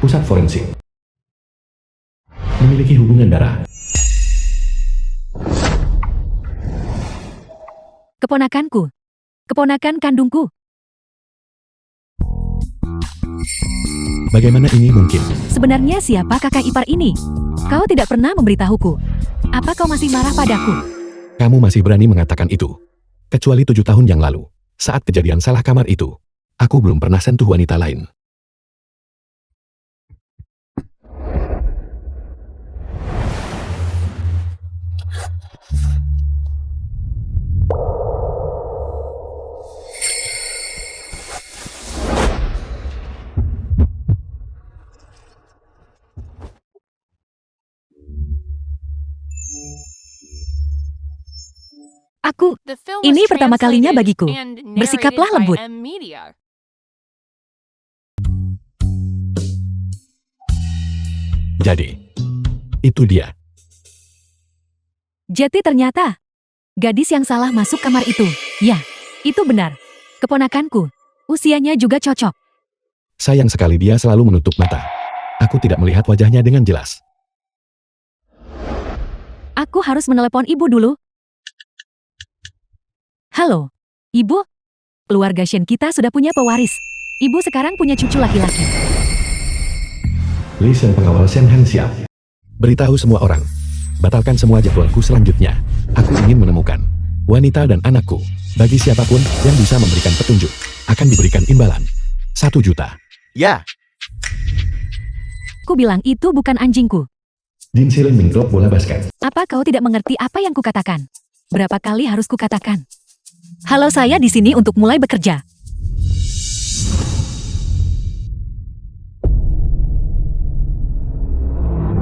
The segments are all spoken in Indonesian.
pusat forensik. Memiliki hubungan darah. Keponakanku. Keponakan kandungku. Bagaimana ini mungkin? Sebenarnya siapa kakak ipar ini? Kau tidak pernah memberitahuku. Apa kau masih marah padaku? Kamu masih berani mengatakan itu. Kecuali 7 tahun yang lalu, saat kejadian salah kamar itu, aku belum pernah sentuh wanita lain. Aku, Ini pertama kalinya bagiku. Bersikaplah lembut. Jadi, itu dia. Jadi ternyata, gadis yang salah masuk kamar itu. Ya, itu benar. Keponakanku. Usianya juga cocok. Sayang sekali dia selalu menutup mata. Aku tidak melihat wajahnya dengan jelas. Aku harus menelepon ibu dulu. Halo, ibu. Keluarga Shen kita sudah punya pewaris. Ibu sekarang punya cucu laki-laki. Listen pengawal Shen Han siap. Beritahu semua orang. Batalkan semua jadwalku selanjutnya. Aku ingin menemukan wanita dan anakku. Bagi siapapun yang bisa memberikan petunjuk, akan diberikan imbalan 1 juta. Ya, Ku bilang itu bukan anjingku. Jin Silin mengklop bola basket. Apa kau tidak mengerti apa yang kukatakan? Berapa kali harus kukatakan? Halo, saya di sini untuk mulai bekerja.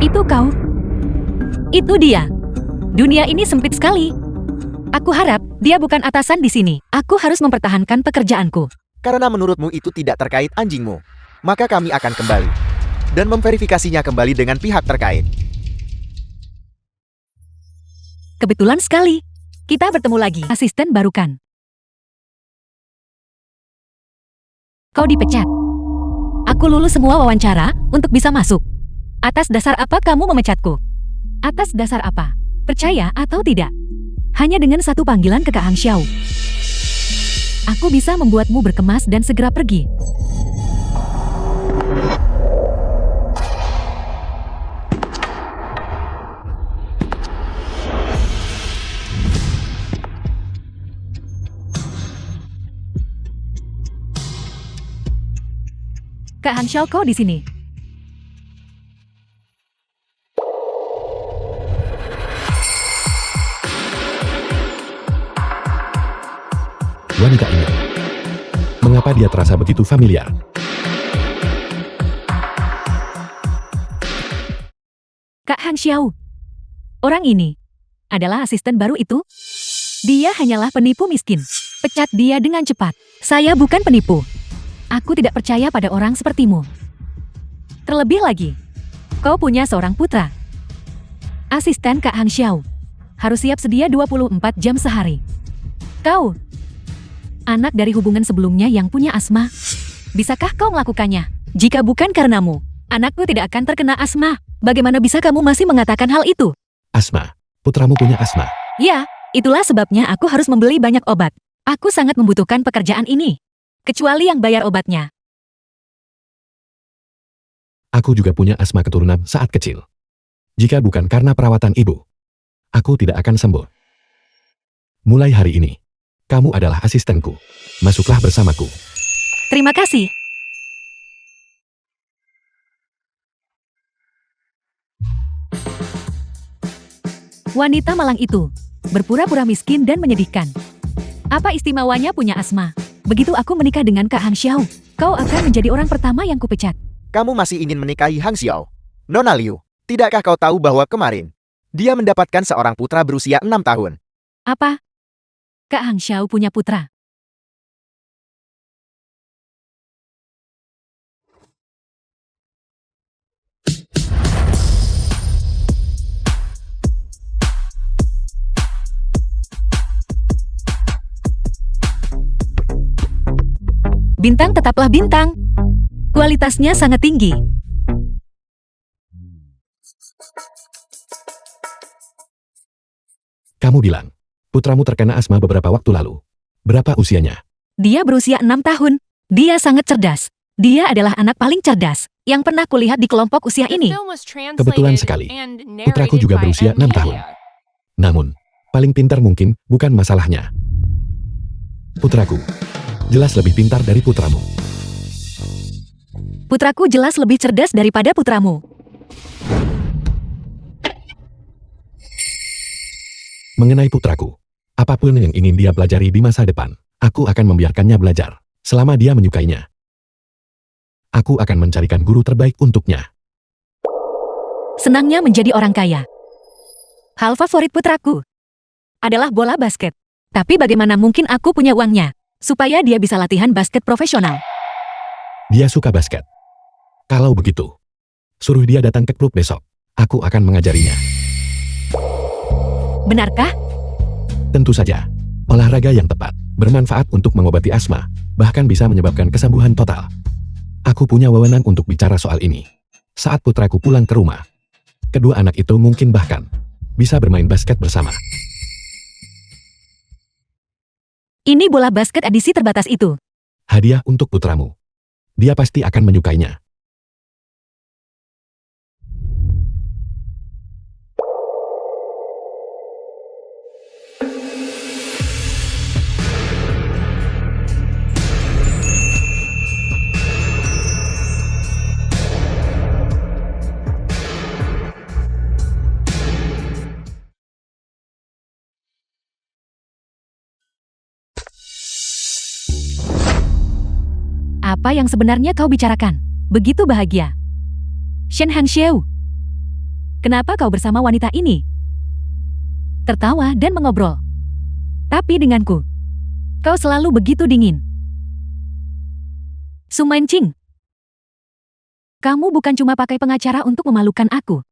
Itu kau. Itu dia. Dunia ini sempit sekali. Aku harap dia bukan atasan di sini. Aku harus mempertahankan pekerjaanku. karena menurutmu itu tidak terkait anjingmu, maka kami akan kembali dan memverifikasinya kembali dengan pihak terkait. Kebetulan sekali. Kita bertemu lagi. Asisten barukan. Kau dipecat. Aku lulus semua wawancara untuk bisa masuk. Atas dasar apa kamu memecatku? Atas dasar apa? Percaya atau tidak? Hanya dengan satu panggilan ke Kak Hang Xiao. Aku bisa membuatmu berkemas dan segera pergi. Kak Han Xiao, kau di sini. Wanita ini. Mengapa dia terasa begitu familiar? Kak Han Xiao. Orang ini adalah asisten baru itu? Dia hanyalah penipu miskin. Pecat dia dengan cepat. Saya bukan penipu. Aku tidak percaya pada orang sepertimu. Terlebih lagi, kau punya seorang putra. Asisten Kak Hang Xiao. Harus siap sedia 24 jam sehari. Kau, anak dari hubungan sebelumnya yang punya asma. Bisakah kau melakukannya? Jika bukan karenamu, anakku tidak akan terkena asma. Bagaimana bisa kamu masih mengatakan hal itu? Asma. Putramu punya asma. Ya, itulah sebabnya aku harus membeli banyak obat. Aku sangat membutuhkan pekerjaan ini. Kecuali yang bayar obatnya. Aku juga punya asma keturunan saat kecil. Jika bukan karena perawatan ibu, aku tidak akan sembuh. Mulai hari ini, kamu adalah asistenku. Masuklah bersamaku. Terima kasih. Wanita malang itu berpura-pura miskin dan menyedihkan. Apa istimewanya punya asma? Begitu aku menikah dengan Kak Hang Xiao, kau akan menjadi orang pertama yang kupecat. Kamu masih ingin menikahi Hang Xiao? Nona Liu, tidakkah kau tahu bahwa kemarin dia mendapatkan seorang putra berusia 6 tahun? Apa? Kak Hang Xiao punya putra. Bintang tetaplah bintang. Kualitasnya sangat tinggi. Kamu bilang, putramu terkena asma beberapa waktu lalu. Berapa usianya? Dia berusia 6 tahun. Dia sangat cerdas. Dia adalah anak paling cerdas yang pernah kulihat di kelompok usia ini. Kebetulan sekali. Putraku juga berusia 6 tahun. Namun, paling pintar mungkin bukan masalahnya. Putraku, jelas lebih pintar dari putramu. Putraku jelas lebih cerdas daripada putramu. Mengenai putraku, apapun yang ingin dia pelajari di masa depan, aku akan membiarkannya belajar, selama dia menyukainya. Aku akan mencarikan guru terbaik untuknya. Senangnya menjadi orang kaya. Hal favorit putraku adalah bola basket. Tapi bagaimana mungkin aku punya uangnya, supaya dia bisa latihan basket profesional? Dia suka basket. Kalau begitu, suruh dia datang ke klub besok. Aku akan mengajarinya. Benarkah? Tentu saja, olahraga yang tepat, bermanfaat untuk mengobati asma, bahkan bisa menyebabkan kesembuhan total. Aku punya wewenang untuk bicara soal ini. Saat putraku pulang ke rumah, kedua anak itu mungkin bahkan bisa bermain basket bersama. Ini bola basket edisi terbatas itu. Hadiah untuk putramu. Dia pasti akan menyukainya. Apa yang sebenarnya kau bicarakan? Begitu bahagia. Shen Hangxiu, kenapa kau bersama wanita ini? Tertawa dan mengobrol. Tapi denganku, kau selalu begitu dingin. Su Manqing, kamu bukan cuma pakai pengacara untuk memalukan aku.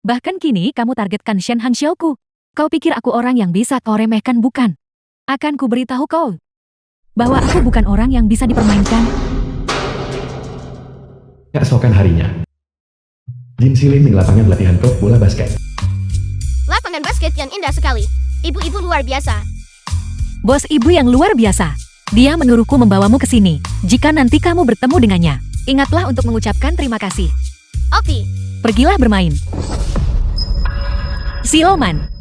Bahkan kini kamu targetkan Shen Hangxiuku. Kau pikir aku orang yang bisa kau remehkan, bukan? Akan ku beritahu kau bahwa aku bukan orang yang bisa dipermainkan. Keesokan harinya, Jin Silin di lapangan latihan klub bola basket. Lapangan basket yang indah sekali. Ibu-ibu luar biasa. Bos ibu yang luar biasa. Dia menyuruhku membawamu ke sini. Jika nanti kamu bertemu dengannya, ingatlah untuk mengucapkan terima kasih. Oke. Pergilah bermain. Siloman.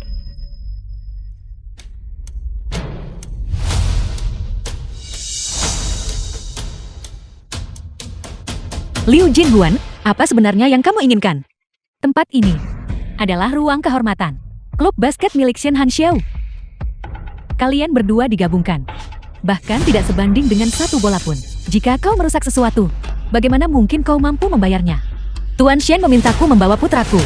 Liu Jinhuan, apa sebenarnya yang kamu inginkan? Tempat ini adalah ruang kehormatan. Klub basket milik Shen Hangxiu. Kalian berdua digabungkan. Bahkan tidak sebanding dengan satu bola pun. Jika kau merusak sesuatu, bagaimana mungkin kau mampu membayarnya? Tuan Shen memintaku membawa putraku.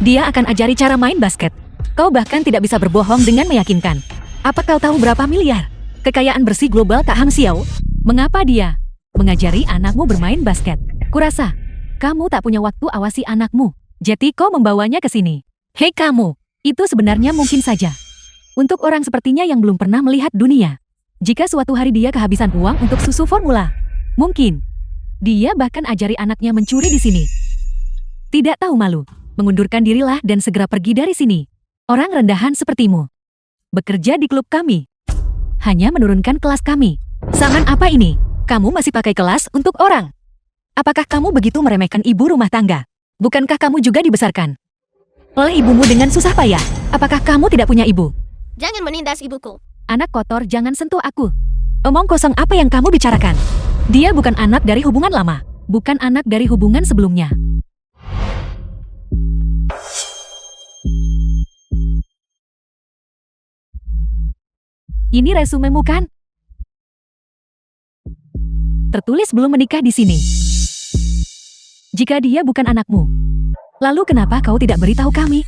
Dia akan ajari cara main basket. Kau bahkan tidak bisa berbohong dengan meyakinkan. Apa kau tahu berapa miliar kekayaan bersih global Kak Hangxiu? Mengapa dia mengajari anakmu bermain basket? Kurasa, kamu tak punya waktu awasi anakmu. Jadi kau membawanya ke sini. Hei kamu, itu sebenarnya mungkin saja. Untuk orang sepertinya yang belum pernah melihat dunia. Jika suatu hari dia kehabisan uang untuk susu formula, mungkin dia bahkan ajari anaknya mencuri di sini. Tidak tahu malu, mengundurkan dirilah dan segera pergi dari sini. Orang rendahan sepertimu. Bekerja di klub kami. Hanya menurunkan kelas kami. Sangan apa ini? Kamu masih pakai kelas untuk orang? Apakah kamu begitu meremehkan ibu rumah tangga? Bukankah kamu juga dibesarkan oleh ibumu dengan susah payah? Apakah kamu tidak punya ibu? Jangan menindas ibuku. Anak kotor, jangan sentuh aku. Omong kosong apa yang kamu bicarakan? Dia bukan anak dari hubungan lama. Bukan anak dari hubungan sebelumnya. Ini resumemu kan? Tertulis belum menikah di sini. Jika dia bukan anakmu, lalu kenapa kau tidak beritahu kami?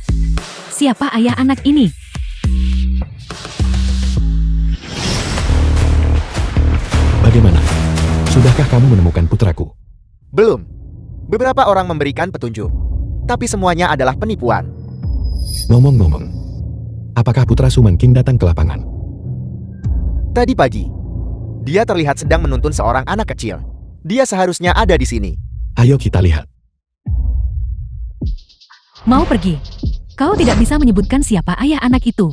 Siapa ayah anak ini? Bagaimana? Sudahkah kamu menemukan putraku? Belum. Beberapa orang memberikan petunjuk. Tapi semuanya adalah penipuan. Ngomong-ngomong, apakah putra Su Manqing datang ke lapangan? Tadi pagi, dia terlihat sedang menuntun seorang anak kecil. Dia seharusnya ada di sini. Ayo kita lihat. Mau pergi? Kau tidak bisa menyebutkan siapa ayah anak itu.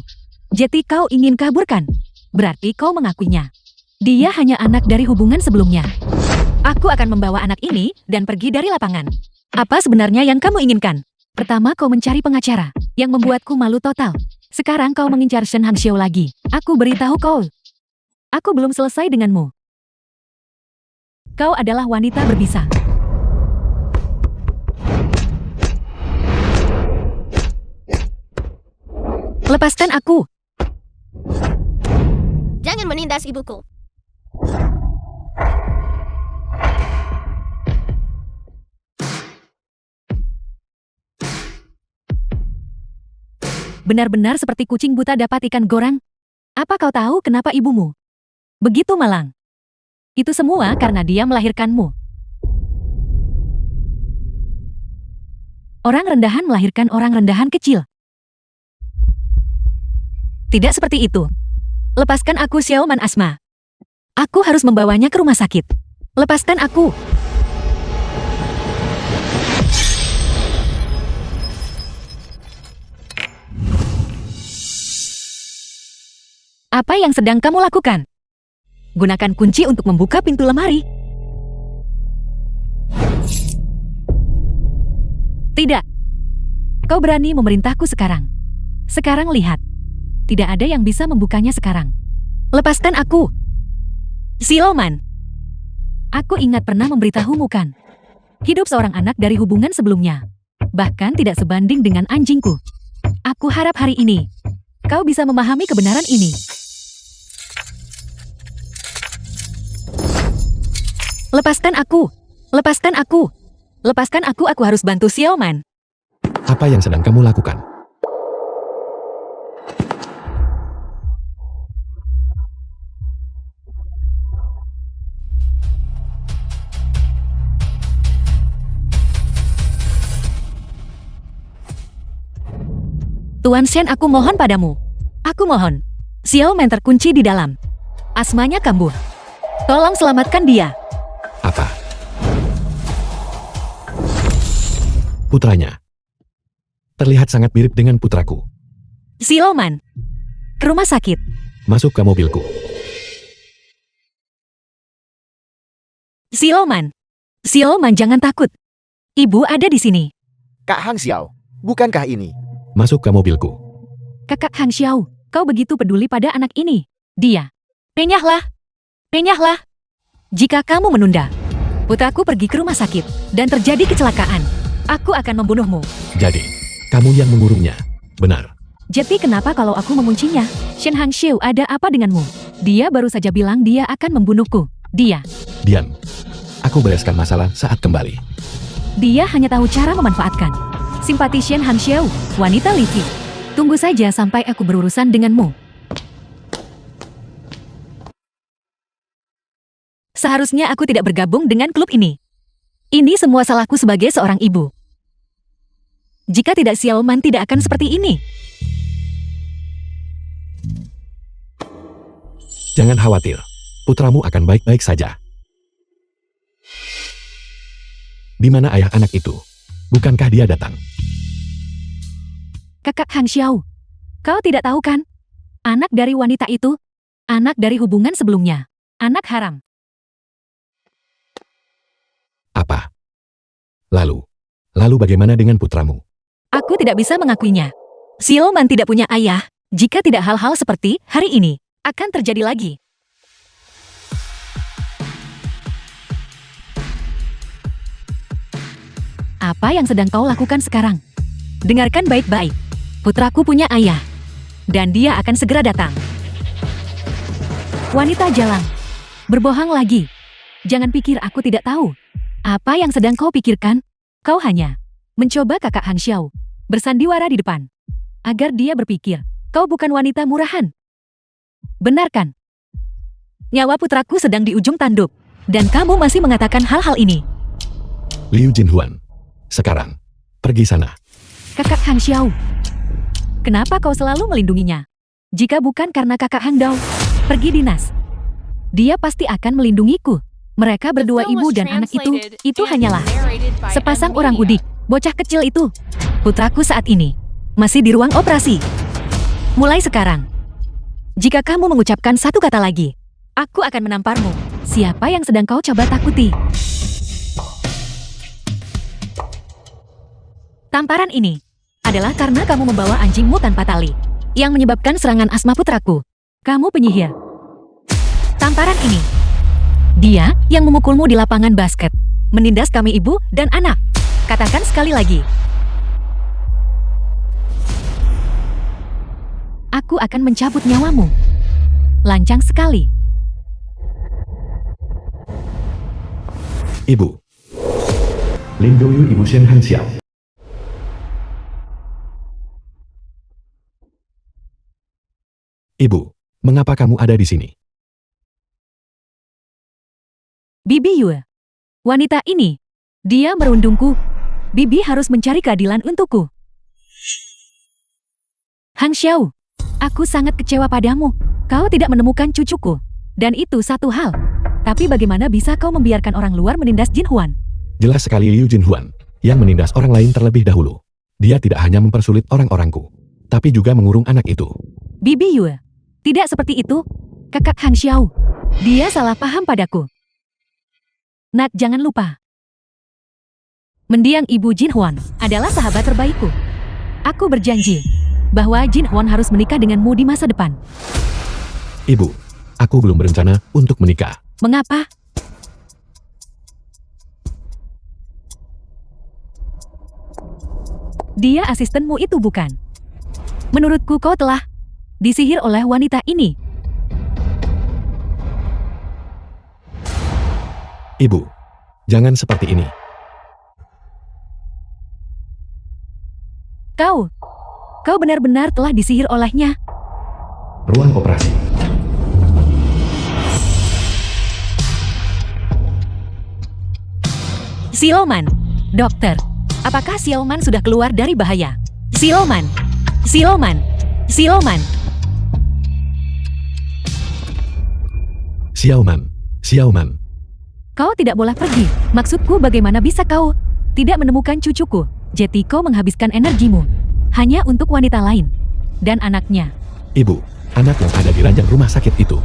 Jadi kau ingin kaburkan? Berarti kau mengakuinya. Dia hanya anak dari hubungan sebelumnya. Aku akan membawa anak ini dan pergi dari lapangan. Apa sebenarnya yang kamu inginkan? Pertama kau mencari pengacara, yang membuatku malu total. Sekarang kau mengincar Shen Hangxiu lagi. Aku beritahu kau. Aku belum selesai denganmu. Kau adalah wanita berbisa. Lepaskan aku. Jangan menindas ibuku. Benar-benar seperti kucing buta dapat ikan goreng. Apa kau tahu kenapa ibumu begitu malang? Itu semua karena dia melahirkanmu. Orang rendahan melahirkan orang rendahan kecil. Tidak seperti itu. Lepaskan aku, Xiaoman Asma. Aku harus membawanya ke rumah sakit. Lepaskan aku. Apa yang sedang kamu lakukan? Gunakan kunci untuk membuka pintu lemari. Tidak. Kau berani memerintahku sekarang. Sekarang lihat. Tidak ada yang bisa membukanya sekarang. Lepaskan aku. Xiaoman. Aku ingat pernah memberitahumu kan. Hidup seorang anak dari hubungan sebelumnya. Bahkan tidak sebanding dengan anjingku. Aku harap hari ini kau bisa memahami kebenaran ini. Lepaskan aku. Lepaskan aku. Lepaskan aku harus bantu Xiaoman. Apa yang sedang kamu lakukan? Tuan Shen, aku mohon padamu. Aku mohon. Xiaoman terkunci di dalam. Asmanya kambuh. Tolong selamatkan dia. Apa? Putranya. Terlihat sangat mirip dengan putraku. Xiaoman. Ke rumah sakit. Masuk ke mobilku. Xiaoman. Xiaoman, jangan takut. Ibu ada di sini. Kak Hangxiao, bukankah ini? Masuk ke mobilku. Kakak Hangxiao, kau begitu peduli pada anak ini. Dia. Penyahlah. Penyahlah. Jika kamu menunda, putraku pergi ke rumah sakit, dan terjadi kecelakaan, aku akan membunuhmu. Jadi, kamu yang mengurungnya. Benar. Jadi kenapa kalau aku menguncinya? Shen Hangxiu, ada apa denganmu? Dia baru saja bilang dia akan membunuhku. Dia. Diam. Aku bereskan masalah saat kembali. Dia hanya tahu cara memanfaatkan. Simpati Shen Hangxiu, wanita licik. Tunggu saja sampai aku berurusan denganmu. Seharusnya aku tidak bergabung dengan klub ini. Ini semua salahku sebagai seorang ibu. Jika tidak, Xiaoman tidak akan seperti ini. Jangan khawatir. Putramu akan baik-baik saja. Di mana ayah anak itu? Bukankah dia datang? Kakak Hangxiu, kau tidak tahu kan? Anak dari wanita itu, anak dari hubungan sebelumnya. Anak haram. Apa? Lalu bagaimana dengan putramu? Aku tidak bisa mengakuinya. Xiaoman tidak punya ayah. Jika tidak, hal-hal seperti hari ini akan terjadi lagi. Apa yang sedang kau lakukan sekarang? Dengarkan baik-baik. Putraku punya ayah. Dan dia akan segera datang. Wanita jalang. Berbohong lagi. Jangan pikir aku tidak tahu. Apa yang sedang kau pikirkan? Kau hanya mencoba kakak Hangxiu bersandiwara di depan. Agar dia berpikir, kau bukan wanita murahan. Benar kan? Nyawa putraku sedang di ujung tanduk. Dan kamu masih mengatakan hal-hal ini. Liu Jinhuan. Sekarang, pergi sana. Kakak Hangxiu. Kenapa kau selalu melindunginya? Jika bukan karena kakak Hang Dao pergi dinas, dia pasti akan melindungiku. Mereka berdua, ibu dan anak itu hanyalah sepasang orang udik, bocah kecil itu. Putraku saat ini masih di ruang operasi. Mulai sekarang, Jika kamu mengucapkan satu kata lagi, aku akan menamparmu. Siapa yang sedang kau coba takuti? Tamparan ini adalah karena kamu membawa anjingmu tanpa tali, yang menyebabkan serangan asma putraku. Kamu penyihir. Tamparan ini, dia yang memukulmu di lapangan basket, menindas kami ibu dan anak. Katakan sekali lagi. Aku akan mencabut nyawamu. Lancang sekali. Ibu. Lin Douyu Ibu Shen Han Xiao. Ibu, mengapa kamu ada di sini? Bibi Yue. Wanita ini, dia merundungku. Bibi harus mencari keadilan untukku. Hang Xiao, aku sangat kecewa padamu. Kau tidak menemukan cucuku. Dan itu satu hal. Tapi bagaimana bisa kau membiarkan orang luar menindas Jin Huan? Jelas sekali Liu Jinhuan, yang menindas orang lain terlebih dahulu. Dia tidak hanya mempersulit orang-orangku, tapi juga mengurung anak itu. Bibi Yue, tidak seperti itu. Kakak Hang Xiao, dia salah paham padaku. Nak, jangan lupa. Mendiang Ibu Jin Huan adalah sahabat terbaikku. Aku berjanji bahwa Jin Huan harus menikah denganmu di masa depan. Ibu, aku belum berencana untuk menikah. Mengapa? Dia asistenmu itu bukan? Menurutku kau telah disihir oleh wanita ini. Ibu, jangan seperti ini. Kau benar-benar telah disihir olehnya. Ruang operasi. Siloman, dokter, apakah Siloman sudah keluar dari bahaya? Siloman, Siloman, Siloman. Xiaoman. Kau tidak boleh pergi. Maksudku bagaimana bisa kau tidak menemukan cucuku? Jadi kau menghabiskan energimu hanya untuk wanita lain dan anaknya. Ibu, anak yang ada di ranjang rumah sakit itu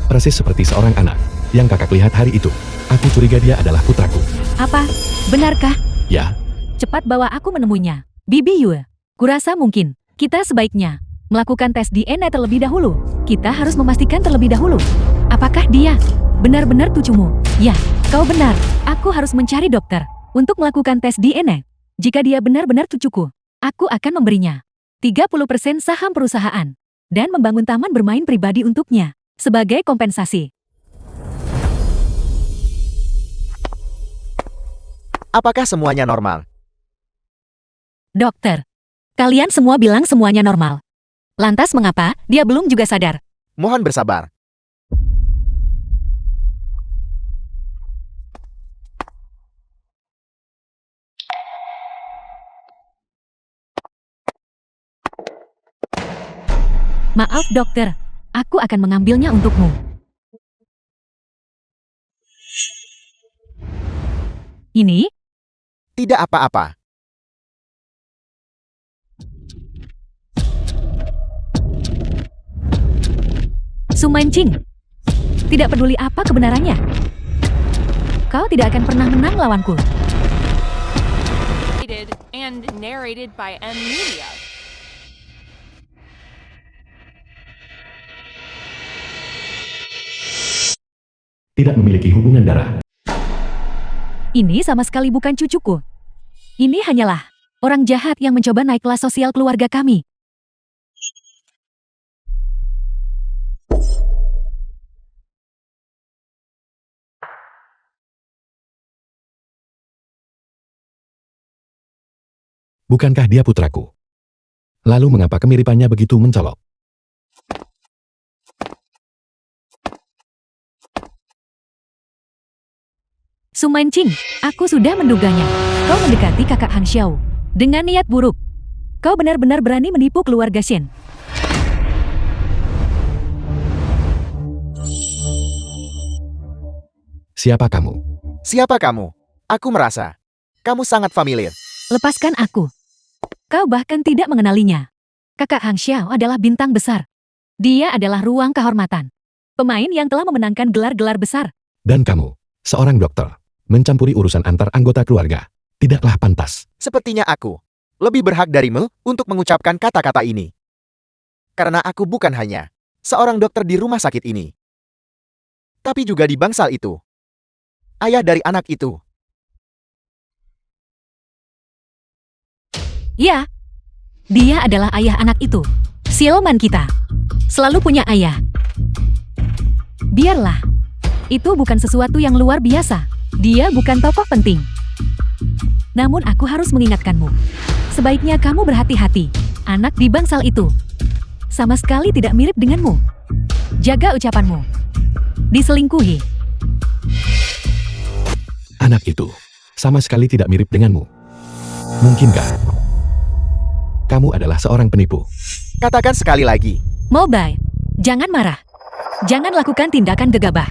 persis seperti seorang anak yang kakak lihat hari itu. Aku curiga dia adalah putraku. Apa? Benarkah? Ya, Cepat bawa aku menemuinya. Bibi Yue, kurasa mungkin kita sebaiknya melakukan tes DNA terlebih dahulu. Kita harus memastikan terlebih dahulu. Apakah dia benar-benar cucumu? Ya, kau benar. Aku harus mencari dokter untuk melakukan tes DNA. Jika dia benar-benar cucuku, aku akan memberinya 30% saham perusahaan dan membangun taman bermain pribadi untuknya sebagai kompensasi. Apakah semuanya normal? Dokter, kalian semua bilang semuanya normal. Lantas mengapa dia belum juga sadar? Mohon bersabar. Maaf dokter, aku akan mengambilnya untukmu. Ini? Tidak apa-apa. Su Mancing. Tidak peduli apa kebenarannya. Kau tidak akan pernah menang lawanku. And narrated by M Media. tidak memiliki hubungan darah. Ini sama sekali bukan cucuku. Ini hanyalah orang jahat yang mencoba naik kelas sosial keluarga kami. Bukankah dia putraku? Lalu mengapa kemiripannya begitu mencolok? Su Mancing, aku sudah menduganya. Kau mendekati kakak Hang Xiao dengan niat buruk. Kau benar-benar berani menipu keluarga Shen. Siapa kamu? Siapa kamu? Aku merasa kamu sangat familiar. Lepaskan aku. Kau bahkan tidak mengenalinya. Kakak Hang Xiao adalah bintang besar. Dia adalah ruang kehormatan. Pemain yang telah memenangkan gelar-gelar besar. Dan kamu, seorang dokter, mencampuri urusan antar anggota keluarga. Tidaklah pantas. Sepertinya aku lebih berhak darimu untuk mengucapkan kata-kata ini. Karena aku bukan hanya seorang dokter di rumah sakit ini, tapi juga di bangsal itu. Ayah dari anak itu. Ya, dia adalah ayah anak itu. Siluman kita selalu punya ayah. Biarlah, itu bukan sesuatu yang luar biasa. Dia bukan tokoh penting. Namun aku harus mengingatkanmu. Sebaiknya kamu berhati-hati. Anak di bangsal itu sama sekali tidak mirip denganmu. Jaga ucapanmu. Diselingkuhi. Anak itu sama sekali tidak mirip denganmu. Mungkinkah kamu adalah seorang penipu? Katakan sekali lagi. Mobile, jangan marah. Jangan lakukan tindakan gegabah.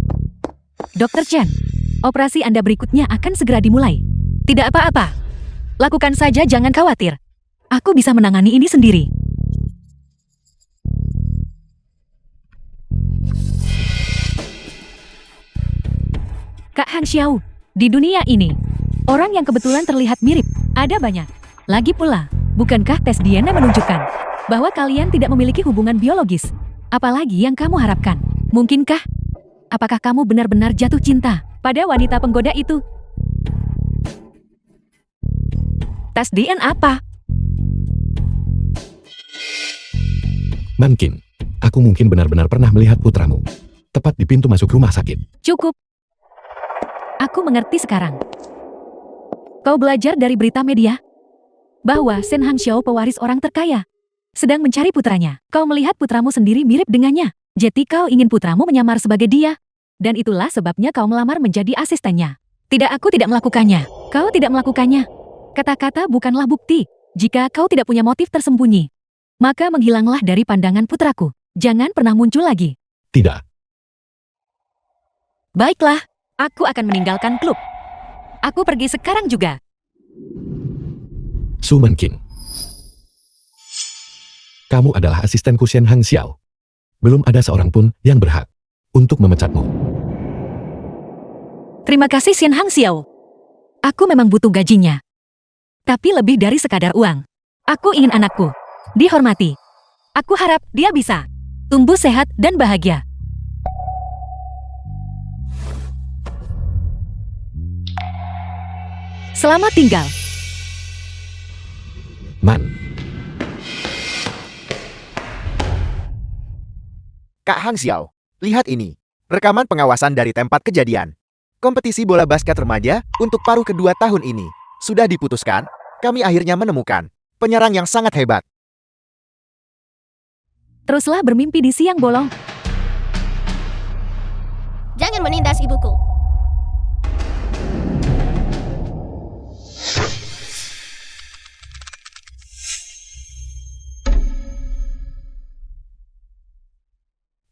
Dr. Chen, operasi Anda berikutnya akan segera dimulai. Tidak apa-apa. Lakukan saja, jangan khawatir. Aku bisa menangani ini sendiri. Kak Hang Xiao, di dunia ini, orang yang kebetulan terlihat mirip, ada banyak. Lagi pula, bukankah tes DNA menunjukkan bahwa kalian tidak memiliki hubungan biologis? Apalagi yang kamu harapkan? Mungkinkah? Apakah kamu benar-benar jatuh cinta pada wanita penggoda itu? Tes DNA apa? Mungkin, aku mungkin benar-benar pernah melihat putramu. Tepat di pintu masuk rumah sakit. Cukup. Aku mengerti sekarang. Kau belajar dari berita media bahwa Shen Hangxiao, pewaris orang terkaya, sedang mencari putranya. Kau melihat putramu sendiri mirip dengannya. Jadi kau ingin putramu menyamar sebagai dia. Dan itulah sebabnya kau melamar menjadi asistennya. Tidak, aku tidak melakukannya. Kau tidak melakukannya. Kata-kata bukanlah bukti. Jika kau tidak punya motif tersembunyi, maka menghilanglah dari pandangan putraku. Jangan pernah muncul lagi. Tidak. Baiklah, aku akan meninggalkan klub. Aku pergi sekarang juga. Su Menqin. Kamu adalah asistenku Shen Hangxiao. Belum ada seorang pun yang berhak untuk memecatmu. Terima kasih Shen Hangxiao. Aku memang butuh gajinya. Tapi lebih dari sekadar uang. Aku ingin anakku dihormati. Aku harap dia bisa tumbuh sehat dan bahagia. Selamat tinggal. Man. Kak Hang Xiao, lihat ini. Rekaman pengawasan dari tempat kejadian. Kompetisi bola basket remaja untuk paruh kedua tahun ini sudah diputuskan. Kami akhirnya menemukan penyerang yang sangat hebat. Teruslah bermimpi di siang bolong. Jangan menindas ibuku.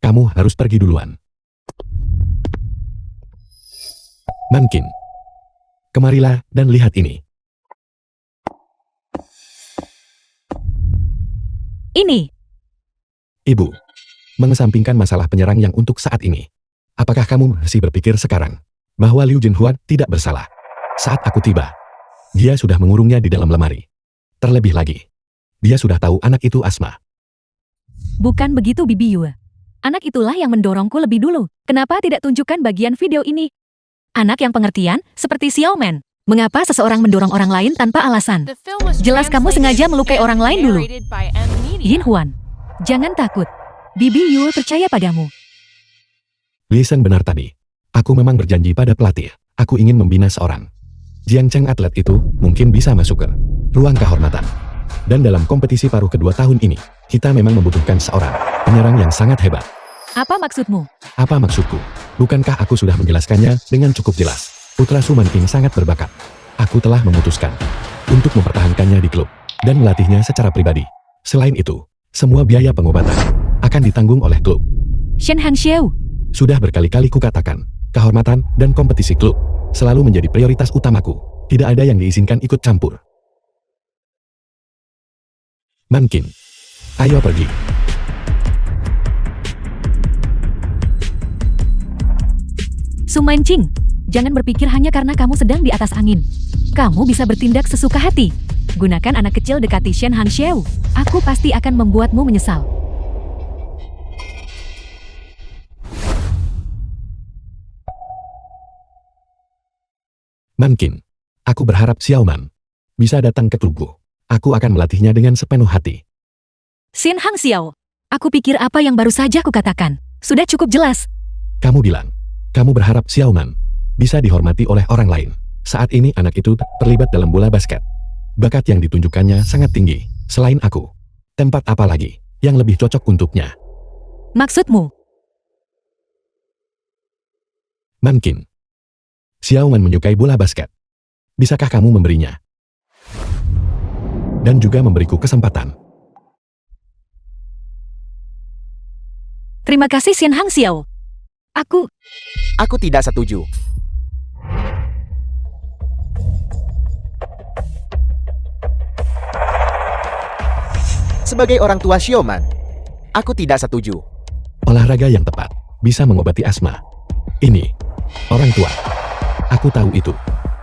Kamu harus pergi duluan. Mungkin. Kemarilah dan lihat ini. Ini. Ibu. Mengesampingkan masalah penyerang yang untuk saat ini. Apakah kamu masih berpikir sekarang bahwa Liu Jinhua tidak bersalah? Saat aku tiba, dia sudah mengurungnya di dalam lemari. Terlebih lagi, dia sudah tahu anak itu Asma. Bukan begitu, Bibi Yue. Anak itulah yang mendorongku lebih dulu. Kenapa tidak tunjukkan bagian video ini? Anak yang pengertian, seperti Xiaoman. Mengapa seseorang mendorong orang lain tanpa alasan? The film was Jelas kamu sengaja melukai translated orang lain and dulu. narrated by M Media. Yin Huan, jangan takut. Bibi Yue percaya padamu. Listen benar tadi. Aku memang berjanji pada pelatih. Aku ingin membina seorang. Jiang Cheng atlet itu mungkin bisa masuk ke ruang kehormatan. Dan dalam kompetisi paruh kedua tahun ini, kita memang membutuhkan seorang penyerang yang sangat hebat. Apa maksudmu? Apa maksudku? Bukankah aku sudah menjelaskannya dengan cukup jelas? Putra Su Menqin sangat berbakat. Aku telah memutuskan untuk mempertahankannya di klub dan melatihnya secara pribadi. Selain itu, semua biaya pengobatan akan ditanggung oleh klub. Shen Hangxiao, Sudah berkali-kali kukatakan, kehormatan dan kompetisi klub selalu menjadi prioritas utamaku. Tidak ada yang diizinkan ikut campur. Mungkin. Ayo pergi. Su Mancing, jangan berpikir hanya karena kamu sedang di atas angin. Kamu bisa bertindak sesuka hati. Gunakan anak kecil dekati Shen Hangxiu. Aku pasti akan membuatmu menyesal. Mankin, aku berharap Xiaoman bisa datang ke klubku. Aku akan melatihnya dengan sepenuh hati. Shen Hangxiu, aku pikir apa yang baru saja kukatakan sudah cukup jelas. Kamu bilang, kamu berharap Xiaoman bisa dihormati oleh orang lain. Saat ini anak itu terlibat dalam bola basket. Bakat yang ditunjukkannya sangat tinggi. Selain aku, tempat apa lagi yang lebih cocok untuknya? Maksudmu? Mankin, Xiaoman menyukai bola basket. Bisakah kamu memberinya? Dan juga memberiku kesempatan. Terima kasih Shen Hangxiu. Aku tidak setuju. Sebagai orang tua Xiaoman, aku tidak setuju. Olahraga yang tepat bisa mengobati asma. Ini orang tua. Aku tahu itu.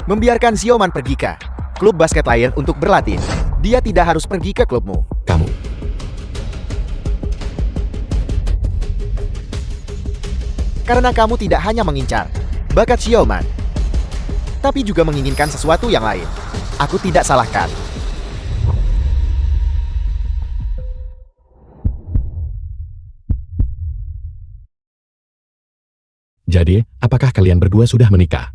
Membiarkan Xiaoman pergi ke klub basket lain untuk berlatih. Dia tidak harus pergi ke klubmu. Kamu. Karena kamu tidak hanya mengincar bakat Xiaoman, tapi juga menginginkan sesuatu yang lain. Aku tidak salahkan. Jadi, apakah kalian berdua sudah menikah?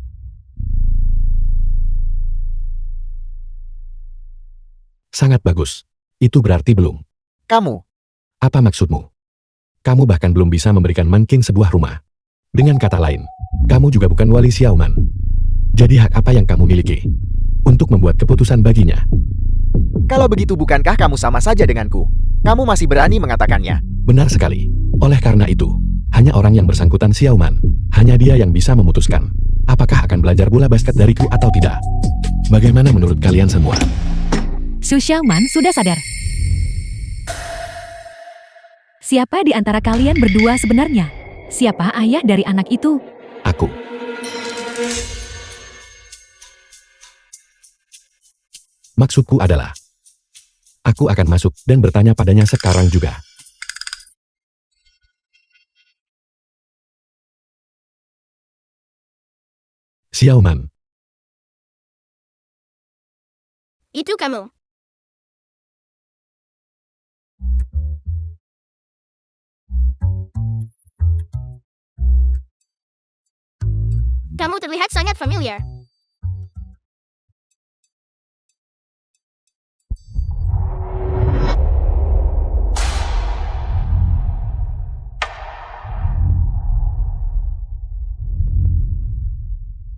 Sangat bagus. Itu berarti belum. Kamu, Apa maksudmu? Kamu bahkan belum bisa memberikan Mankin sebuah rumah. Dengan kata lain, kamu juga bukan wali Xiaoman. Jadi hak apa yang kamu miliki untuk membuat keputusan baginya? kalau begitu bukankah kamu sama saja denganku? Kamu masih berani mengatakannya. Benar sekali. Oleh karena itu, hanya orang yang bersangkutan Xiaoman, hanya dia yang bisa memutuskan apakah akan belajar bola basket dariku atau tidak. Bagaimana menurut kalian semua? Su Xiaoman sudah sadar. Siapa di antara kalian berdua sebenarnya? Siapa ayah dari anak itu? Aku. Maksudku adalah, aku akan masuk dan bertanya padanya sekarang juga. Xiaoman, Itu kamu. Kamu terlihat sangat familiar.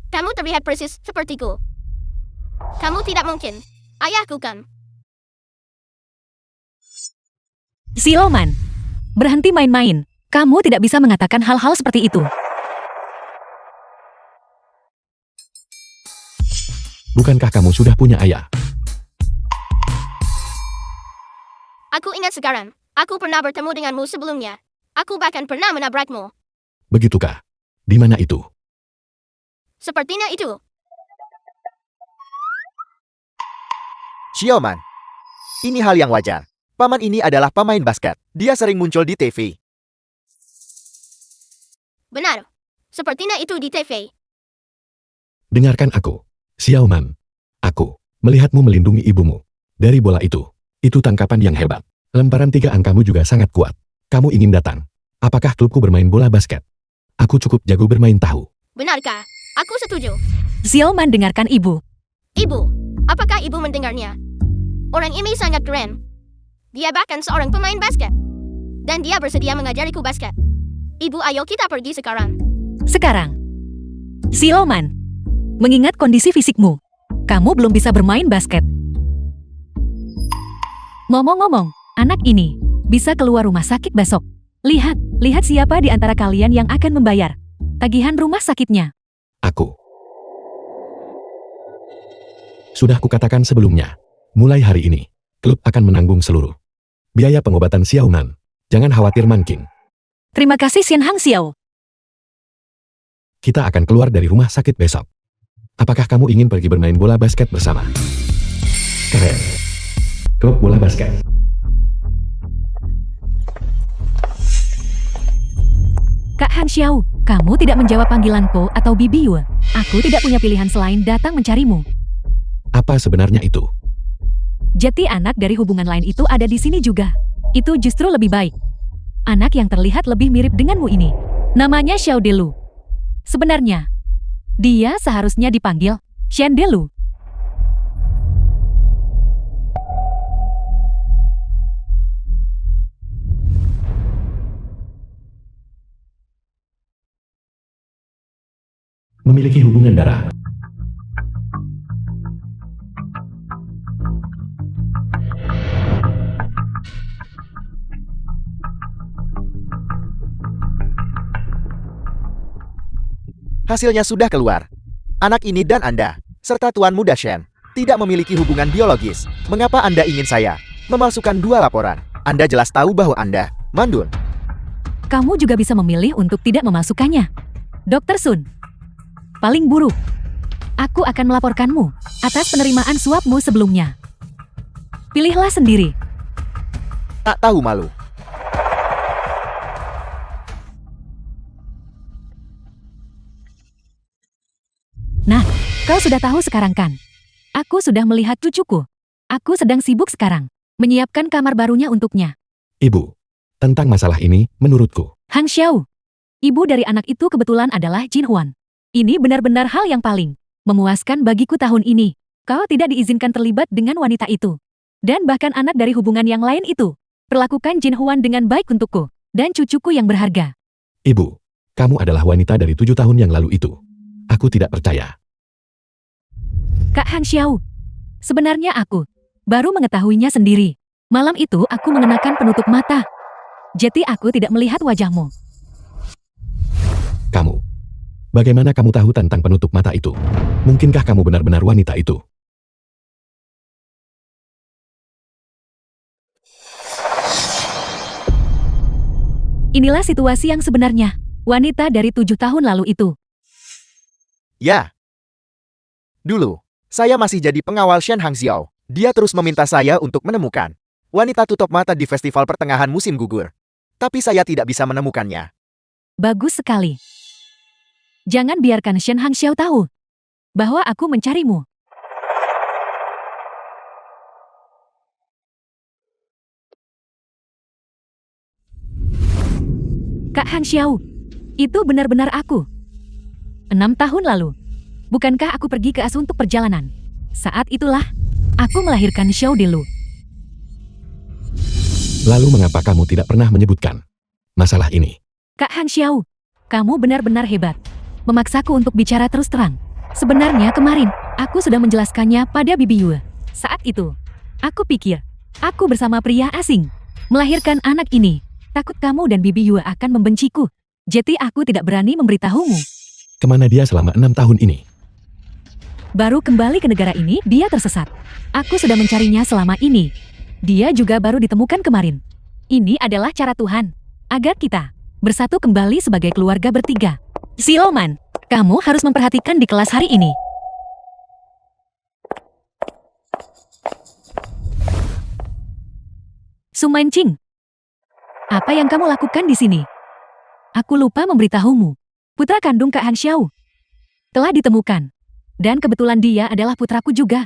Kamu terlihat persis sepertiku. Kamu tidak mungkin ayahku kan? Xiaoman, berhenti main-main. Kamu tidak bisa mengatakan hal-hal seperti itu. bukankah kamu sudah punya ayah? Aku ingat sekarang. Aku pernah bertemu denganmu sebelumnya. Aku bahkan pernah menabrakmu. Begitukah? Di mana itu? Sepertinya itu. Xiaoman, ini hal yang wajar. Paman ini adalah pemain basket. Dia sering muncul di TV. Benar. Sepertinya itu di TV. Dengarkan aku. Xiaoman. Aku melihatmu melindungi ibumu dari bola itu. Itu tangkapan yang hebat. Lemparan 3 angkamu juga sangat kuat. Kamu ingin datang? Apakah klubku bermain bola basket? Aku cukup jago bermain tahu. Benarkah? Aku setuju. Xiaoman dengarkan ibu. Ibu, apakah ibu mendengarnya? Orang ini sangat keren. Dia bahkan seorang pemain basket. Dan dia bersedia mengajariku basket. Ibu, ayo kita pergi sekarang. Sekarang. Xiaoman, mengingat kondisi fisikmu, kamu belum bisa bermain basket. Ngomong-ngomong, anak ini bisa keluar rumah sakit besok. Lihat siapa di antara kalian yang akan membayar tagihan rumah sakitnya. Aku. Sudah kukatakan sebelumnya, mulai hari ini, klub akan menanggung seluruh biaya pengobatan Xiaoman. Jangan khawatir Manking. Terima kasih Shen Hangxiu. Kita akan keluar dari rumah sakit besok. Apakah kamu ingin pergi bermain bola basket bersama? Keren. Klub bola basket. Kak Han Xiao, kamu tidak menjawab panggilanku atau Bibi Yue. Aku tidak punya pilihan selain datang mencarimu. Apa sebenarnya itu? Jadi anak dari hubungan lain itu ada di sini juga. Itu justru lebih baik. Anak yang terlihat lebih mirip denganmu ini. Namanya Xiao Delu. Sebenarnya, dia seharusnya dipanggil Shen Delu. Memiliki hubungan darah. Hasilnya sudah keluar. Anak ini dan Anda, serta Tuan Muda Shen, tidak memiliki hubungan biologis. Mengapa Anda ingin saya memalsukan 2 laporan? Anda jelas tahu bahwa Anda mandul. Kamu juga bisa memilih untuk tidak memasukkannya. Dr. Sun, paling buruk, aku akan melaporkanmu atas penerimaan suapmu sebelumnya. Pilihlah sendiri. Tak tahu malu. Nah, kau sudah tahu sekarang kan? Aku sudah melihat cucuku. Aku sedang sibuk sekarang, menyiapkan kamar barunya untuknya. Ibu, tentang masalah ini, menurutku, Hang Xiao, ibu dari anak itu kebetulan adalah Jin Huan. Ini benar-benar hal yang paling memuaskan bagiku tahun ini. Kau tidak diizinkan terlibat dengan wanita itu. Dan bahkan anak dari hubungan yang lain itu. Perlakukan Jin Huan dengan baik untukku dan cucuku yang berharga. Ibu, kamu adalah wanita dari 7 tahun yang lalu itu. Aku tidak percaya. Kak Han Xiao, sebenarnya aku baru mengetahuinya sendiri. Malam itu aku mengenakan penutup mata. Jadi aku tidak melihat wajahmu. Kamu, bagaimana kamu tahu tentang penutup mata itu? Mungkinkah kamu benar-benar wanita itu? Inilah situasi yang sebenarnya. Wanita dari 7 tahun lalu itu. Ya. Dulu, saya masih jadi pengawal Shen Hangxiao. Dia terus meminta saya untuk menemukan wanita tutup mata di festival pertengahan musim gugur. Tapi saya tidak bisa menemukannya. Bagus sekali. Jangan biarkan Shen Hangxiao tahu bahwa aku mencarimu. Kak Han Xiao, itu benar-benar aku. 6 tahun lalu, bukankah aku pergi ke As untuk perjalanan? Saat itulah, aku melahirkan Xiao Delu. Lalu mengapa kamu tidak pernah menyebutkan masalah ini? Kak Han Xiao, kamu benar-benar hebat. Memaksaku untuk bicara terus terang. Sebenarnya kemarin, aku sudah menjelaskannya pada Bibi Yue. Saat itu, aku pikir, aku bersama pria asing, melahirkan anak ini. Takut kamu dan Bibi Yue akan membenciku. Jadi aku tidak berani memberitahumu. Kemana dia selama 6 tahun ini? Baru kembali ke negara ini, dia tersesat. Aku sudah mencarinya selama ini. Dia juga baru ditemukan kemarin. Ini adalah cara Tuhan, agar kita bersatu kembali sebagai keluarga bertiga. Siloman, kamu harus memperhatikan di kelas hari ini. Sumancing, apa yang kamu lakukan di sini? Aku lupa memberitahumu. Putra kandung Kak Han Xiao telah ditemukan. Dan kebetulan dia adalah putraku juga.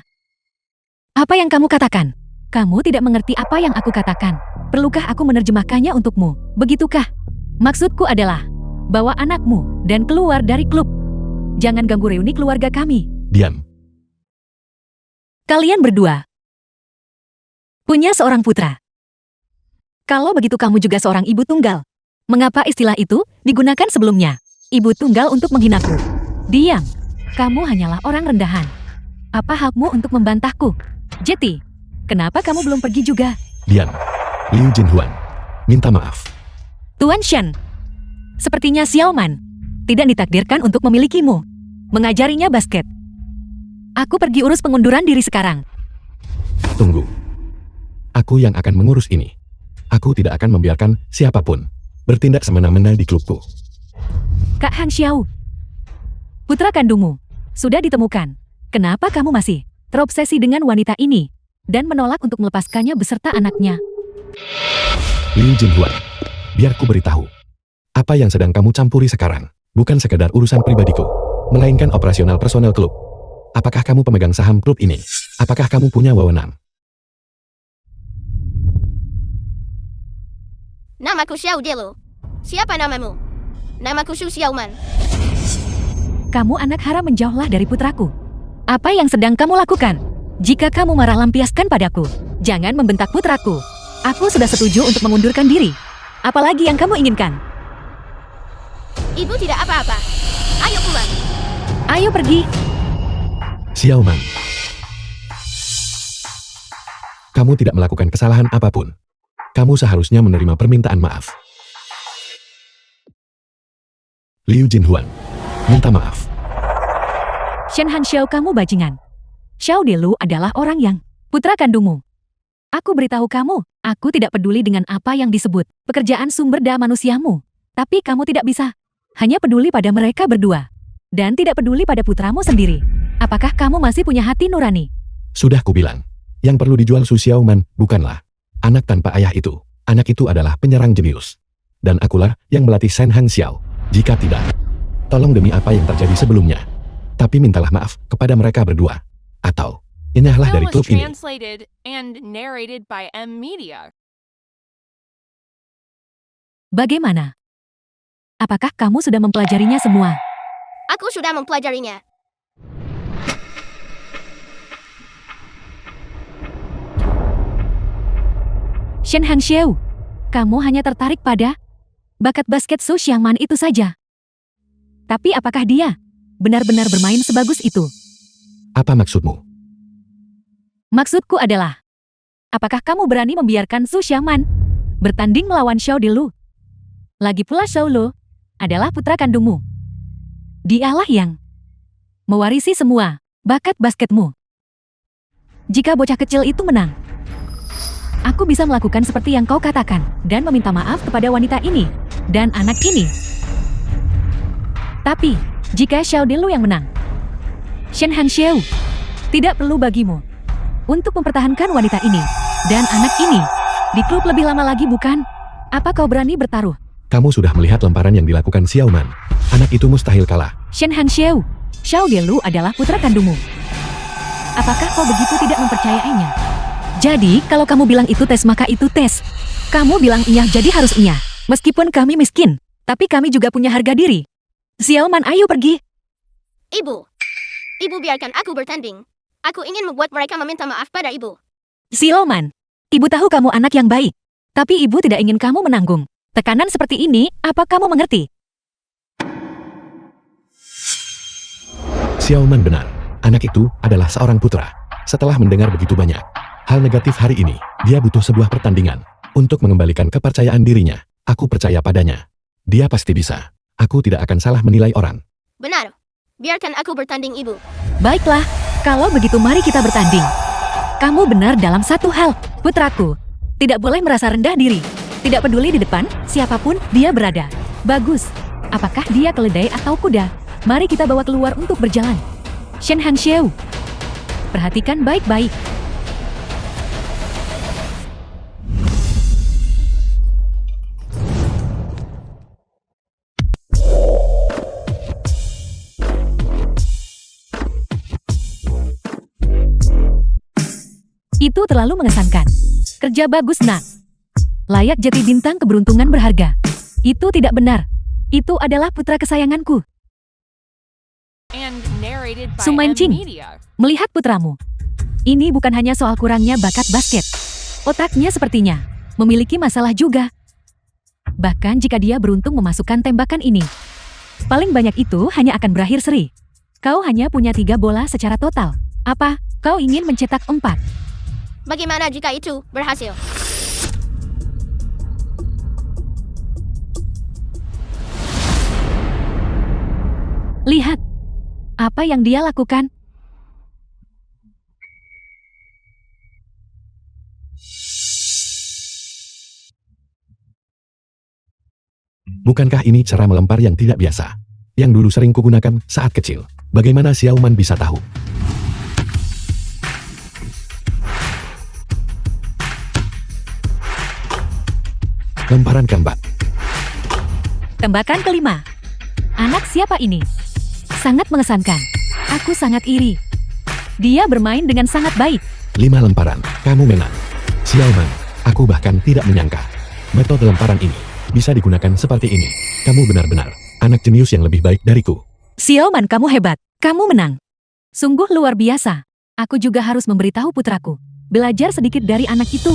Apa yang kamu katakan? Kamu tidak mengerti apa yang aku katakan. Perlukah aku menerjemahkannya untukmu? Begitukah? Maksudku adalah, bawa anakmu dan keluar dari klub. Jangan ganggu reuni keluarga kami. Diam. Kalian berdua punya seorang putra. Kalau begitu kamu juga seorang ibu tunggal. Mengapa istilah itu digunakan sebelumnya? Ibu tunggal untuk menghinaku. Diam. Kamu hanyalah orang rendahan. Apa hakmu untuk membantahku? Jeti, kenapa kamu belum pergi juga? Diam. Liu Jinhuan, minta maaf. Tuan Shen, sepertinya Xiaoman tidak ditakdirkan untuk memilikimu. Mengajarinya basket. Aku pergi urus pengunduran diri sekarang. Tunggu. Aku yang akan mengurus ini. Aku tidak akan membiarkan siapapun bertindak semena-mena di klubku. Kak Han Xiao, Putra kandungmu sudah ditemukan. Kenapa kamu masih terobsesi dengan wanita ini dan menolak untuk melepaskannya beserta anaknya? Liu Jinhuan, biar ku beritahu. Apa yang sedang kamu campuri sekarang bukan sekedar urusan pribadiku, melainkan operasional personel klub. Apakah kamu pemegang saham klub ini? Apakah kamu punya wewenang? Namaku Xiao Dilu. Siapa namamu? Namaku Xu Xiaoman. Kamu anak haram menjauhlah dari putraku. Apa yang sedang kamu lakukan? Jika kamu marah lampiaskan padaku. Jangan membentak putraku. Aku sudah setuju untuk mengundurkan diri. Apalagi yang kamu inginkan? Ibu tidak apa-apa. Ayo pulang. Ayo pergi. Xiaoman, kamu tidak melakukan kesalahan apapun. Kamu seharusnya menerima permintaan maaf. Liu Jinhuan, minta maaf. Shen Hanxiao, kamu bajingan. Xiao Dilu adalah orang yang putra kandungmu. Aku beritahu kamu, aku tidak peduli dengan apa yang disebut pekerjaan sumber daya manusiamu. Tapi kamu tidak bisa hanya peduli pada mereka berdua. Dan tidak peduli pada putramu sendiri. Apakah kamu masih punya hati nurani? Sudah kubilang, yang perlu dijual Su Xiaoman bukanlah anak tanpa ayah itu. Anak itu adalah penyerang jenius. Dan akulah yang melatih Shen Hanxiao. Jika tidak, tolong demi apa yang terjadi sebelumnya. Tapi mintalah maaf kepada mereka berdua. Atau, enyahlah dari Film was klub ini. translated and narrated by M Media. Bagaimana? Apakah kamu sudah mempelajarinya semua? Aku sudah mempelajarinya. Shen Hanxiao, kamu hanya tertarik pada bakat basket Su Xiaoman itu saja. Tapi apakah dia benar-benar bermain sebagus itu? Apa maksudmu? Maksudku adalah, apakah kamu berani membiarkan Su Xiaoman bertanding melawan Xiao Dilu? Lagi pula Xiao Lu adalah putra kandungmu. Dialah yang mewarisi semua bakat basketmu. Jika bocah kecil itu menang, aku bisa melakukan seperti yang kau katakan dan meminta maaf kepada wanita ini dan anak ini. Tapi, jika Xiao Dilu yang menang, Shen Hanxiao, tidak perlu bagimu untuk mempertahankan wanita ini dan anak ini di klub lebih lama lagi, bukan? Apa kau berani bertaruh? Kamu sudah melihat lemparan yang dilakukan Xiaoman. Anak itu mustahil kalah. Shen Hanxiao, Xiao Dilu adalah putra kandungmu. Apakah kau begitu tidak mempercayainya? Jadi, kalau kamu bilang itu tes, maka itu tes. Kamu bilang iya, jadi harus iya. Meskipun kami miskin, tapi kami juga punya harga diri. Xiaoman, ayo pergi. Ibu. Ibu biarkan aku bertanding. Aku ingin membuat mereka meminta maaf pada ibu. Xiaoman, ibu tahu kamu anak yang baik. Tapi ibu tidak ingin kamu menanggung tekanan seperti ini, apa kamu mengerti? Xiaoman benar. Anak itu adalah seorang putra. Setelah mendengar begitu banyak hal negatif hari ini, dia butuh sebuah pertandingan untuk mengembalikan kepercayaan dirinya. Aku percaya padanya. Dia pasti bisa. Aku tidak akan salah menilai orang. Benar. Biarkan aku bertanding, ibu. Baiklah, kalau begitu mari kita bertanding. Kamu benar dalam satu hal, putraku. Tidak boleh merasa rendah diri. Tidak peduli di depan, siapapun dia berada. Bagus. Apakah dia keledai atau kuda? Mari kita bawa keluar untuk berjalan. Shen Hanxiao, perhatikan baik-baik. Itu terlalu mengesankan. Kerja bagus, nak. Layak jati bintang keberuntungan berharga. Itu tidak benar. Itu adalah putra kesayanganku. And narrated by Su M Manqing, Media. melihat putramu. Ini bukan hanya soal kurangnya bakat basket. Otaknya sepertinya memiliki masalah juga. Bahkan jika dia beruntung memasukkan tembakan ini, paling banyak itu hanya akan berakhir seri. Kau hanya punya 3 bola secara total. Apa, kau ingin mencetak 4? Bagaimana jika itu berhasil? Lihat, apa yang dia lakukan. Bukankah ini cara melempar yang tidak biasa? yang dulu sering kugunakan saat kecil. Bagaimana Xiao Man bisa tahu? Lemparan kambat. Tembakan kelima. Anak siapa ini? Sangat mengesankan. Aku sangat iri. Dia bermain dengan sangat baik. 5 lemparan, kamu menang. Xiao Man, aku bahkan tidak menyangka. Metode lemparan ini bisa digunakan seperti ini. Kamu benar-benar anak jenius yang lebih baik dariku. Xiao Man, kamu hebat. Kamu menang. Sungguh luar biasa. Aku juga harus memberitahu putraku. Belajar sedikit dari anak itu.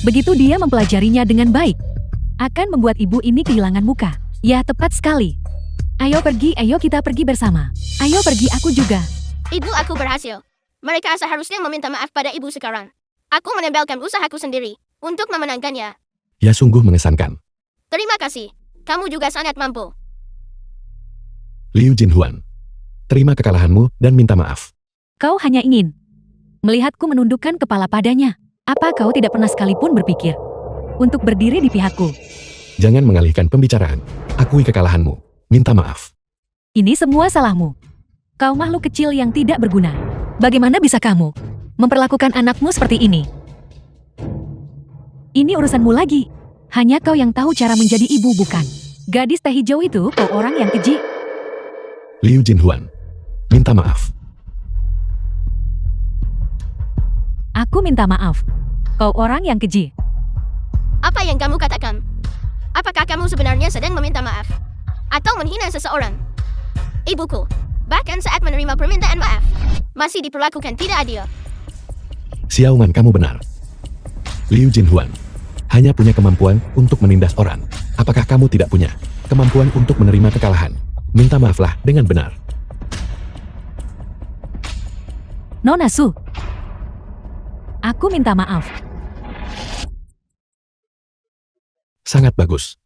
Begitu dia mempelajarinya dengan baik, akan membuat ibu ini kehilangan muka. Ya, tepat sekali. Ayo pergi, ayo kita pergi bersama. Ayo pergi, aku juga. Ibu, aku berhasil. Mereka seharusnya meminta maaf pada ibu sekarang. Aku menembelkan usahaku sendiri untuk memenangkannya. Ya, sungguh mengesankan. Terima kasih. Kamu juga sangat mampu. Liu Jinhuan, terima kekalahanmu dan minta maaf. Kau hanya ingin melihatku menundukkan kepala padanya. Apa kau tidak pernah sekalipun berpikir untuk berdiri di pihakku? Jangan mengalihkan pembicaraan. Akui kekalahanmu. Minta maaf. Ini semua salahmu. Kau makhluk kecil yang tidak berguna. Bagaimana bisa kamu memperlakukan anakmu seperti ini? Ini urusanmu lagi. Hanya kau yang tahu cara menjadi ibu, bukan? Gadis teh hijau itu, kau orang yang keji. Liu Jinhuan, minta maaf. Aku minta maaf. Kau orang yang keji. Apa yang kamu katakan? Apakah kamu sebenarnya sedang meminta maaf? Atau menghina seseorang? Ibuku, bahkan saat menerima permintaan maaf, masih diperlakukan tidak adil. Xiao Man, kamu benar. Liu Jinhuan hanya punya kemampuan untuk menindas orang. Apakah kamu tidak punya kemampuan untuk menerima kekalahan? Minta maaflah dengan benar. Nona Su, aku minta maaf. Sangat bagus.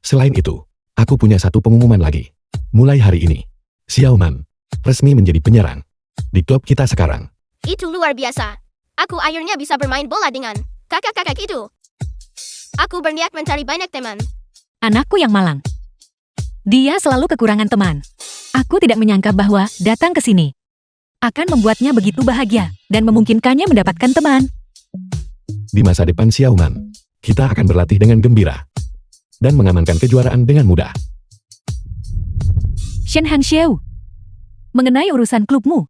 Selain itu, aku punya satu pengumuman lagi. Mulai hari ini, Xiao Man resmi menjadi penyerang di klub kita sekarang. Itu luar biasa. Aku akhirnya bisa bermain bola dengan kakak-kakak itu. Aku berniat mencari banyak teman. Anakku yang malang. Dia selalu kekurangan teman. Aku tidak menyangka bahwa datang ke sini akan membuatnya begitu bahagia dan memungkinkannya mendapatkan teman. Di masa depan Xiao Man, kita akan berlatih dengan gembira dan mengamankan kejuaraan dengan mudah. Shen Hangxiu, mengenai urusan klubmu,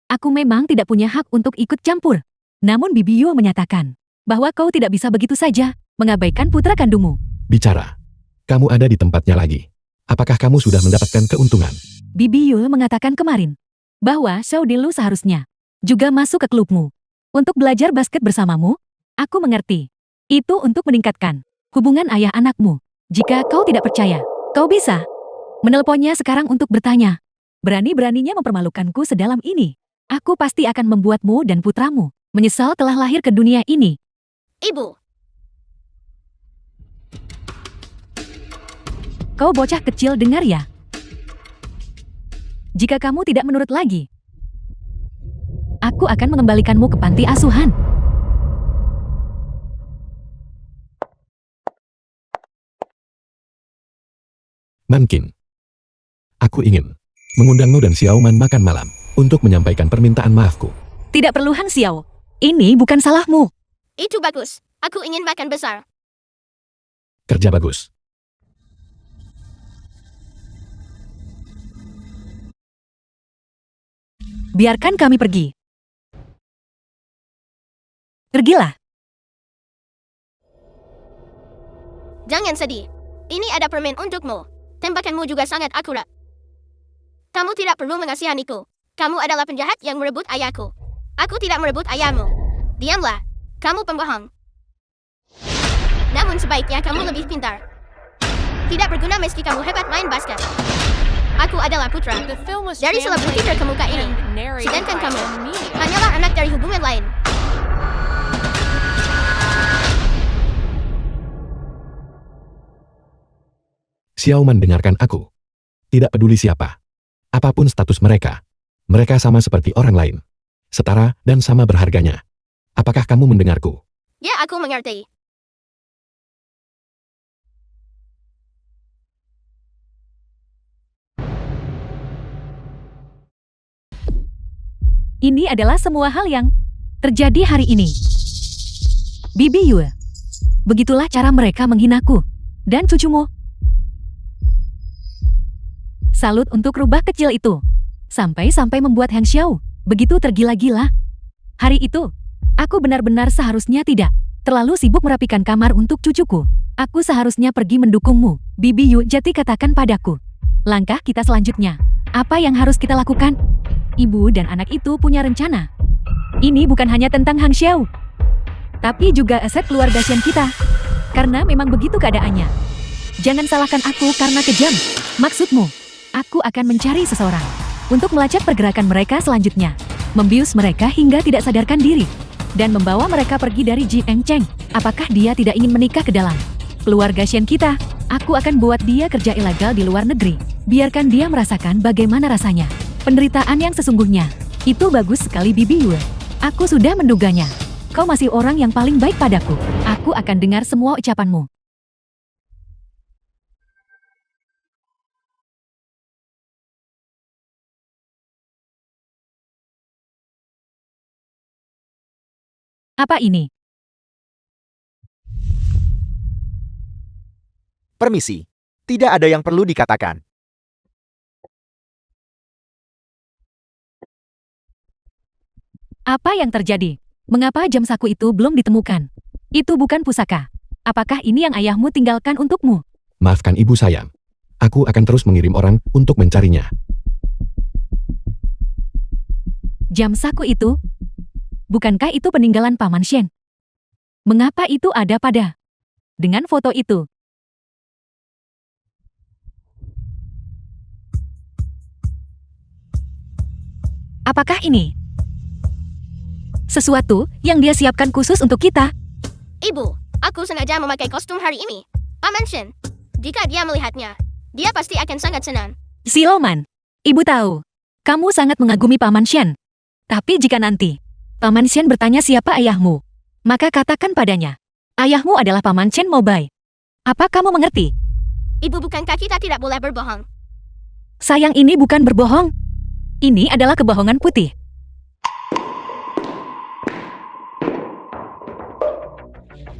aku memang tidak punya hak untuk ikut campur. Namun Bibi Yu menyatakan bahwa kau tidak bisa begitu saja mengabaikan putra kandungmu. Bicara, kamu ada di tempatnya lagi. Apakah kamu sudah mendapatkan keuntungan? Bibi Yu mengatakan kemarin bahwa Xiao Dilu seharusnya juga masuk ke klubmu untuk belajar basket bersamamu. Aku mengerti. Itu untuk meningkatkan hubungan ayah anakmu. Jika kau tidak percaya, kau bisa menelponnya sekarang untuk bertanya. Berani-beraninya mempermalukanku sedalam ini. Aku pasti akan membuatmu dan putramu menyesal telah lahir ke dunia ini. Ibu, Kau bocah kecil, dengar ya. Jika kamu tidak menurut lagi, aku akan mengembalikanmu ke panti asuhan. Mankin, aku ingin mengundangmu dan Xiao Man makan malam untuk menyampaikan permintaan maafku. Tidak perlu Han Xiao. Ini bukan salahmu. itu bagus. Aku ingin makan besar. Kerja bagus. Biarkan kami pergi. Pergilah. Jangan sedih. Ini ada permen untukmu. Tembakanmu juga sangat akurat. Kamu tidak perlu mengasihaniku. Kamu adalah penjahat yang merebut ayahku. Aku tidak merebut ayahmu. Diamlah. Kamu pembohong. Namun sebaiknya kamu lebih pintar. Tidak berguna meski kamu hebat main basket. Aku adalah putra The film was dari selebriti translated terkemuka ini. and narrated Sedangkan by kamu Media. hanyalah anak dari hubungan lain. Xiao Man dengarkan aku. Tidak peduli siapa. Apapun status mereka. Mereka sama seperti orang lain. Setara dan sama berharganya. Apakah kamu mendengarku? Ya, aku mengerti. Ini adalah semua hal yang terjadi hari ini. Bibi Yue. Begitulah cara mereka menghinaku. Dan cucumu. Salut untuk rubah kecil itu. Sampai-sampai membuat Hang Xiao begitu tergila-gila. Hari itu, aku benar-benar seharusnya tidak terlalu sibuk merapikan kamar untuk cucuku. Aku seharusnya pergi mendukungmu. Bibi Yu Jati katakan padaku. Langkah kita selanjutnya. Apa yang harus kita lakukan? Ibu dan anak itu punya rencana. Ini bukan hanya tentang Hang Xiao, tapi juga aset keluarga Shen kita. Karena memang begitu keadaannya. Jangan salahkan aku karena kejam. Maksudmu, aku akan mencari seseorang untuk melacak pergerakan mereka selanjutnya. Membius mereka hingga tidak sadarkan diri. Dan membawa mereka pergi dari Ji Eng Cheng. Apakah dia tidak ingin menikah ke dalam keluarga Shen kita? Aku akan buat dia kerja ilegal di luar negeri. Biarkan dia merasakan bagaimana rasanya. Penderitaan yang sesungguhnya. Itu bagus sekali Bibi Yue. Aku sudah menduganya. Kau masih orang yang paling baik padaku. Aku akan dengar semua ucapanmu. Apa ini? Permisi. Tidak ada yang perlu dikatakan. Apa yang terjadi? Mengapa jam saku itu belum ditemukan? Itu bukan pusaka. Apakah ini yang ayahmu tinggalkan untukmu? Maafkan ibu sayang. Aku akan terus mengirim orang untuk mencarinya. Jam saku itu? Bukankah itu peninggalan Paman Shen? Mengapa itu ada pada dengan foto itu? Apakah ini sesuatu yang dia siapkan khusus untuk kita? Ibu, aku sengaja memakai kostum hari ini. Paman Shen, jika dia melihatnya, dia pasti akan sangat senang. Siloman, ibu tahu, kamu sangat mengagumi Paman Shen. Tapi jika nanti Paman Shen bertanya siapa ayahmu, maka katakan padanya, ayahmu adalah Paman Shen Mobai. Apa kamu mengerti? Ibu, bukankah kita tidak boleh berbohong? Sayang, ini bukan berbohong. Ini adalah kebohongan putih.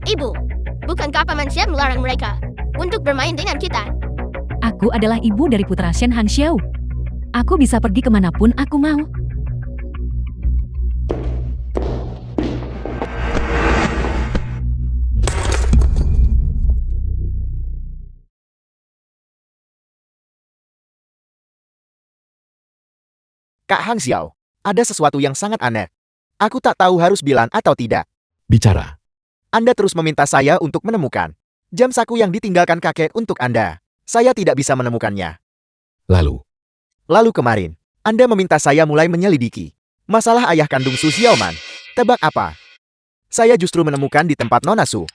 Ibu, bukankah Paman Shen melarang mereka untuk bermain dengan kita? Aku adalah ibu dari putra Shen Hang Xiao. Aku bisa pergi kemanapun aku mau. Kak Hang Xiao, ada sesuatu yang sangat aneh. Aku tak tahu harus bilang atau tidak. Bicara. Anda terus meminta saya untuk menemukan jam saku yang ditinggalkan kakek untuk Anda. Saya tidak bisa menemukannya. Lalu Kemarin, Anda meminta saya mulai menyelidiki masalah ayah kandung Su Xiaoman. Tebak apa? Saya justru menemukan di tempat Nona Su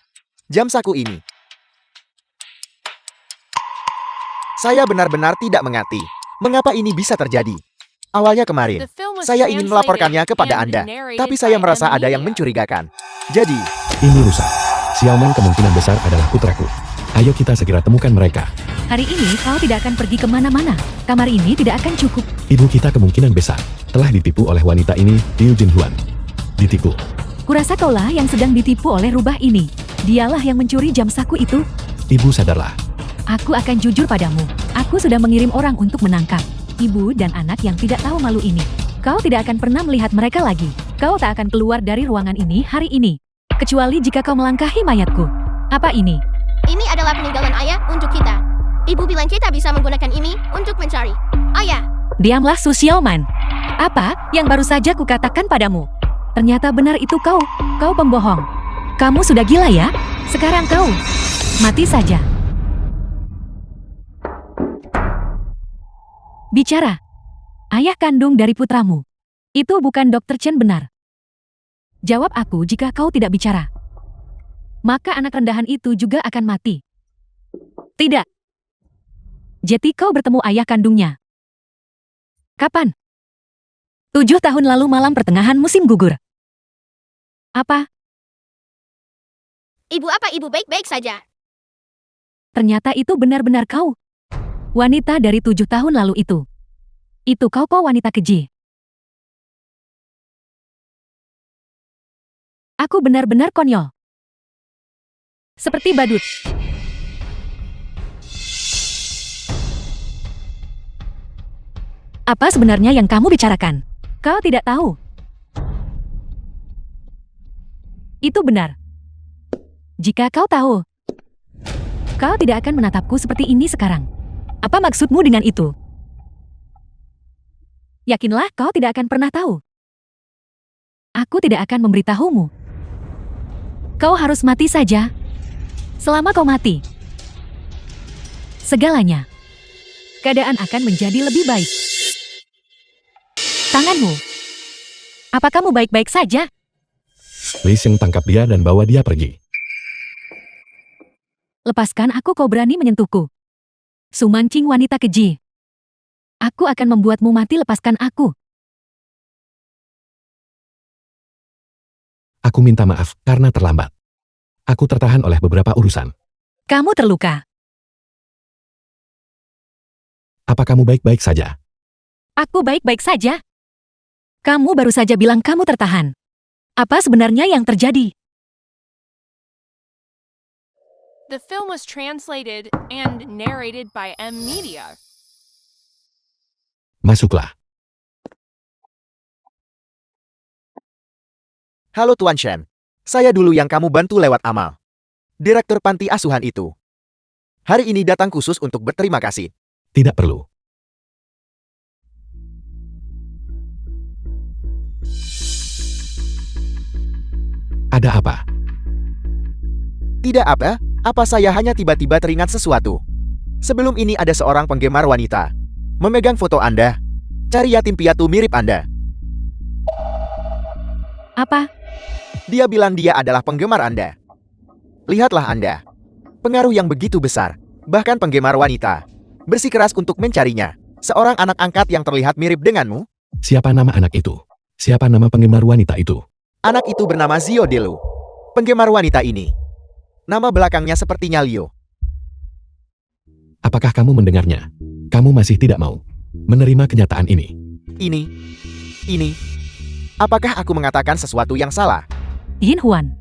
jam saku ini. Saya benar-benar tidak mengerti mengapa ini bisa terjadi. Awalnya kemarin, The film was saya ingin melaporkannya translated kepada and Anda, narrated tapi saya by merasa ada yang Emilia. mencurigakan. Jadi, ini rusak. Xiaoman kemungkinan besar adalah putraku. Ayo kita segera temukan mereka. Hari ini kau tidak akan pergi kemana-mana. Kamar ini tidak akan cukup. Ibu kita kemungkinan besar telah ditipu oleh wanita ini, Liu Jinhuan. Ditipu. Kurasa kaulah yang sedang ditipu oleh rubah ini. Dialah yang mencuri jam saku itu. Ibu sadarlah. Aku akan jujur padamu. Aku sudah mengirim orang untuk menangkap ibu dan anak yang tidak tahu malu ini. Kau tidak akan pernah melihat mereka lagi. Kau tak akan keluar dari ruangan ini hari ini. Kecuali jika kau melangkahi mayatku. Apa ini? Ini adalah peninggalan ayah untuk kita. Ibu bilang kita bisa menggunakan ini untuk mencari ayah. Diamlah Su Xiaoman. Apa yang baru saja kukatakan padamu? Ternyata benar itu kau. Kau pembohong. Kamu sudah gila ya? Sekarang kau mati saja. Bicara. Ayah kandung dari putramu. Itu bukan Dr. Chen benar. Jawab aku jika kau tidak bicara. Maka anak rendahan itu juga akan mati. Tidak. Jadi kau bertemu ayah kandungnya. Kapan? 7 tahun lalu malam pertengahan musim gugur. Apa? Ibu, apa ibu baik-baik saja? Ternyata itu benar-benar kau. Wanita dari 7 tahun lalu itu. Itu kau wanita keji. Aku benar-benar konyol. Seperti badut. Apa sebenarnya yang kamu bicarakan? Kau tidak tahu. Itu benar. Jika kau tahu, kau tidak akan menatapku seperti ini sekarang. Apa maksudmu dengan itu? Yakinlah kau tidak akan pernah tahu. Aku tidak akan memberitahumu. Kau harus mati saja. Selama kau mati, segalanya, keadaan akan menjadi lebih baik. Tanganmu. Apa kamu baik-baik saja? Li Xing tangkap dia dan bawa dia pergi. Lepaskan aku, kau berani menyentuhku. Sumancing wanita keji. Aku akan membuatmu mati, lepaskan aku. Aku minta maaf karena terlambat. Aku tertahan oleh beberapa urusan. Kamu terluka. Apa kamu baik-baik saja? Aku baik-baik saja. Kamu baru saja bilang kamu tertahan. Apa sebenarnya yang terjadi? The film was translated and narrated by M Media. Masuklah. Halo Tuan Shen. Saya dulu yang kamu bantu lewat amal. Direktur panti asuhan itu. Hari ini datang khusus untuk berterima kasih. Tidak perlu. Ada apa? Tidak apa saya hanya tiba-tiba teringat sesuatu. Sebelum ini ada seorang penggemar wanita. Memegang foto Anda. Cari yatim piatu mirip Anda. Apa? Dia bilang dia adalah penggemar Anda. Lihatlah Anda. Pengaruh yang begitu besar. Bahkan penggemar wanita. Bersikeras untuk mencarinya. Seorang anak angkat yang terlihat mirip denganmu. Siapa nama anak itu? Siapa nama penggemar wanita itu? Anak itu bernama Zio Delu. Penggemar wanita ini. Nama belakangnya sepertinya Liu. Apakah kamu mendengarnya? Kamu masih tidak mau menerima kenyataan ini. Ini. Apakah aku mengatakan sesuatu yang salah? Yin Huan.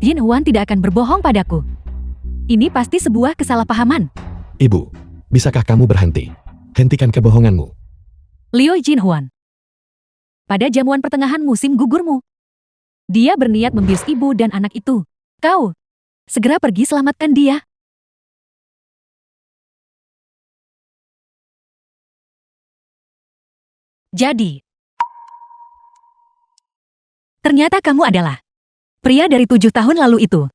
Yin Huan tidak akan berbohong padaku. Ini pasti sebuah kesalahpahaman. Ibu, bisakah kamu berhenti? Hentikan kebohonganmu. Liu Jin Huan. Pada jamuan pertengahan musim gugurmu, dia berniat membius ibu dan anak itu. Kau, segera pergi selamatkan dia. Jadi, ternyata kamu adalah pria dari 7 tahun lalu itu.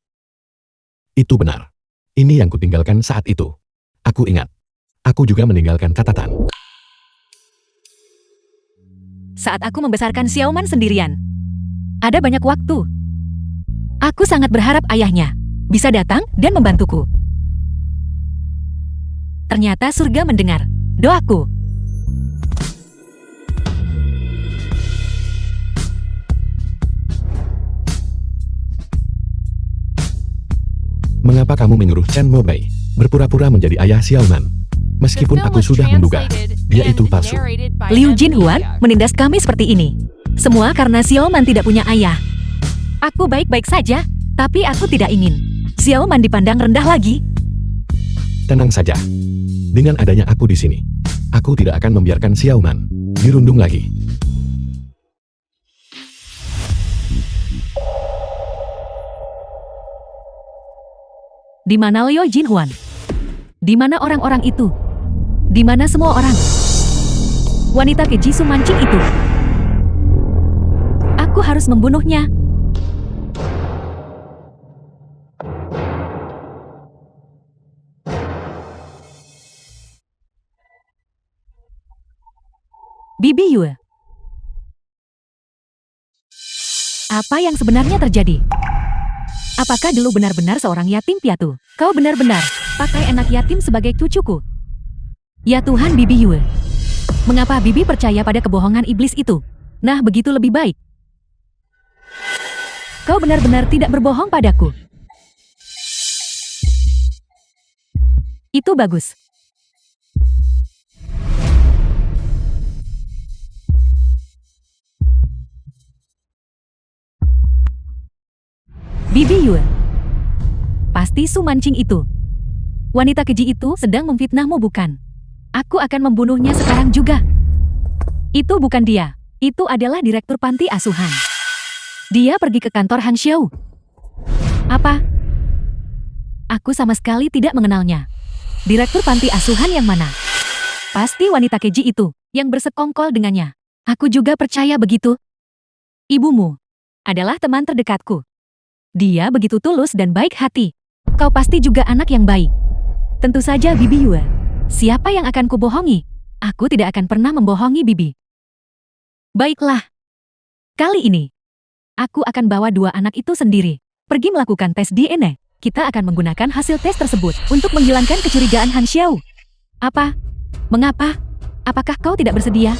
Itu benar. Ini yang kutinggalkan saat itu. Aku ingat. Aku juga meninggalkan catatan. Saat aku membesarkan Xiaoman sendirian, ada banyak waktu. Aku sangat berharap ayahnya bisa datang dan membantuku. Ternyata surga mendengar doaku. Mengapa kamu menyuruh Chen Mobei berpura-pura menjadi ayah Xiaoman? The Meskipun film aku was sudah menduga, translated dia and itu palsu. narrated by Liu M Jin Huan Media. menindas kami seperti ini. Semua karena Xiaoman tidak punya ayah. Aku baik-baik saja, tapi aku tidak ingin Xiaoman dipandang rendah lagi. Tenang saja. Dengan adanya aku di sini, aku tidak akan membiarkan Xiaoman dirundung lagi. Di mana Liu Jin Huan? Di mana orang-orang itu? Di mana semua orang? Wanita keji Sumancing itu. Aku harus membunuhnya. Bibi Yue. Apa yang sebenarnya terjadi? Apakah dulu benar-benar seorang yatim piatu? Kau benar-benar pakai anak yatim sebagai cucuku? Ya Tuhan, Bibi Yue. Mengapa Bibi percaya pada kebohongan iblis itu? Nah, begitu lebih baik. Kau benar-benar tidak berbohong padaku. Itu bagus. Bibi Yue. Pasti Su Mancing itu. Wanita keji itu sedang memfitnahmu bukan? Aku akan membunuhnya sekarang juga. Itu bukan dia. Itu adalah direktur panti asuhan. Dia pergi ke kantor Han Xiao. Apa? Aku sama sekali tidak mengenalnya. Direktur panti asuhan yang mana? Pasti wanita keji itu, yang bersekongkol dengannya. Aku juga percaya begitu. Ibumu adalah teman terdekatku. Dia begitu tulus dan baik hati. Kau pasti juga anak yang baik. Tentu saja Bibi Yue. Siapa yang akan kubohongi? Aku tidak akan pernah membohongi Bibi. Baiklah. Kali ini, aku akan bawa dua anak itu sendiri. Pergi melakukan tes DNA. Kita akan menggunakan hasil tes tersebut untuk menghilangkan kecurigaan Han Xiao. Apa? Mengapa? Apakah kau tidak bersedia?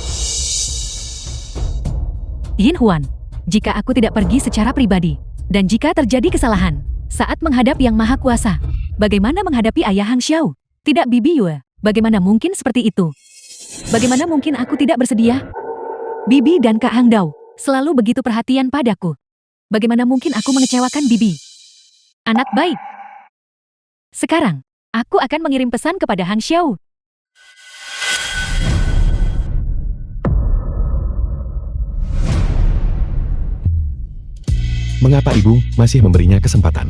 Yin Huan, jika aku tidak pergi secara pribadi, dan jika terjadi kesalahan saat menghadap Yang Maha Kuasa, bagaimana menghadapi ayah Han Xiao? Tidak Bibi Yue, bagaimana mungkin seperti itu? Bagaimana mungkin aku tidak bersedia? Bibi dan Kak Hang Dao selalu begitu perhatian padaku. Bagaimana mungkin aku mengecewakan Bibi? Anak baik. Sekarang, aku akan mengirim pesan kepada Han Xiao. Mengapa ibu masih memberinya kesempatan?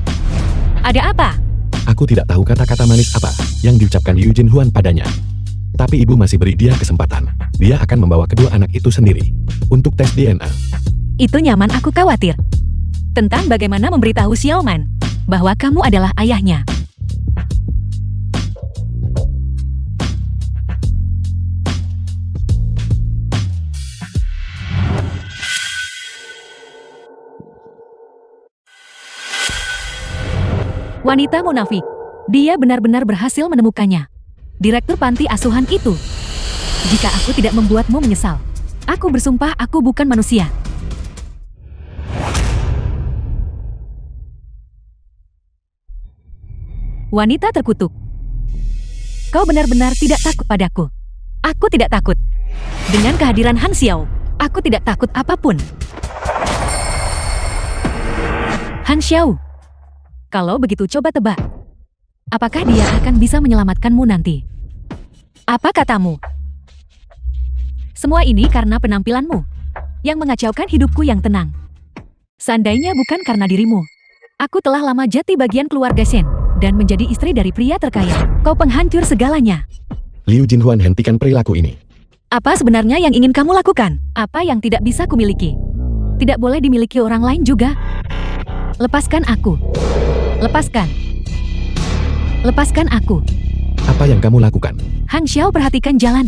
Ada apa? Aku tidak tahu kata-kata manis apa yang diucapkan Liu Jinhuan padanya. Tapi ibu masih beri dia kesempatan. Dia akan membawa kedua anak itu sendiri untuk tes DNA. Itu nyaman, aku khawatir. Tentang bagaimana memberitahu Xiaoman bahwa kamu adalah ayahnya. Wanita munafik. Dia benar-benar berhasil menemukannya. Direktur panti asuhan itu. Jika aku tidak membuatmu menyesal, aku bersumpah aku bukan manusia. Wanita terkutuk. Kau benar-benar tidak takut padaku. Aku tidak takut. Dengan kehadiran Han Xiao, aku tidak takut apapun. Han Xiao, kalau begitu coba tebak. Apakah dia akan bisa menyelamatkanmu nanti? Apa katamu? Semua ini karena penampilanmu, yang mengacaukan hidupku yang tenang. Seandainya bukan karena dirimu, aku telah lama jati bagian keluarga Shen dan menjadi istri dari pria terkaya. Kau penghancur segalanya. Liu Jinhuan, hentikan perilaku ini. Apa sebenarnya yang ingin kamu lakukan? Apa yang tidak bisa kumiliki? Tidak boleh dimiliki orang lain juga. Lepaskan aku. Lepaskan. Lepaskan aku. Apa yang kamu lakukan? Han Xiao, perhatikan jalan.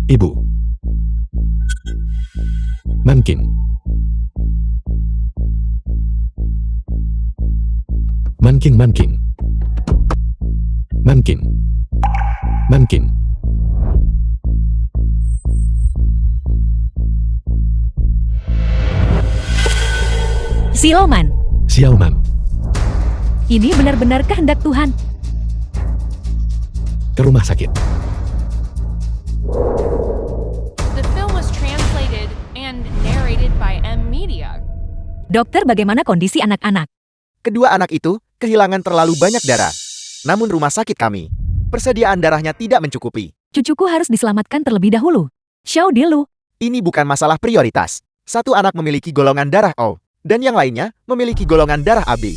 Ibu. Mankin. Mankin, mankin. Mankin. Mankin. Xiaoman, Xiaoman. ini benar-benar kehendak Tuhan. Ke rumah sakit. The film was translated and narrated by M Media. Dokter, bagaimana kondisi anak-anak? Kedua anak itu kehilangan terlalu banyak darah. Namun rumah sakit kami, persediaan darahnya tidak mencukupi. Cucuku harus diselamatkan terlebih dahulu. Xiao Dilu, Ini bukan masalah prioritas. Satu anak memiliki golongan darah O, dan yang lainnya memiliki golongan darah AB.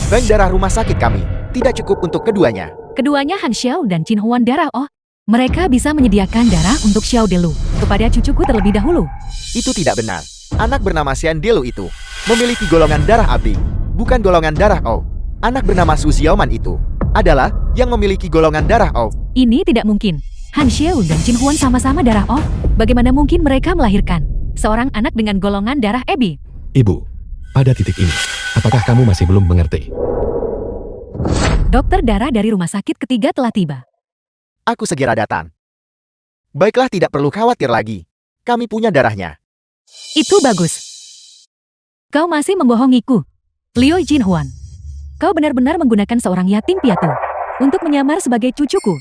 Bank darah rumah sakit kami tidak cukup untuk keduanya. keduanya Han Xiao dan Qin Huan darah. Oh, mereka bisa menyediakan darah untuk Xiao Dilu kepada cucuku terlebih dahulu. Itu tidak benar. Anak bernama Xian Delu itu memiliki golongan darah AB, bukan golongan darah O. Anak bernama Su Xiaoman itu adalah yang memiliki golongan darah O. Ini tidak mungkin. Han Xiao dan Qin Huan sama-sama darah O. Bagaimana mungkin mereka melahirkan seorang anak dengan golongan darah AB? Ibu, pada titik ini, apakah kamu masih belum mengerti? Dokter darah dari rumah sakit ketiga telah tiba. Aku segera datang. Baiklah, tidak perlu khawatir lagi. Kami punya darahnya. Itu bagus. Kau masih membohongiku, Liu Jinhuan. Kau benar-benar menggunakan seorang yatim piatu untuk menyamar sebagai cucuku.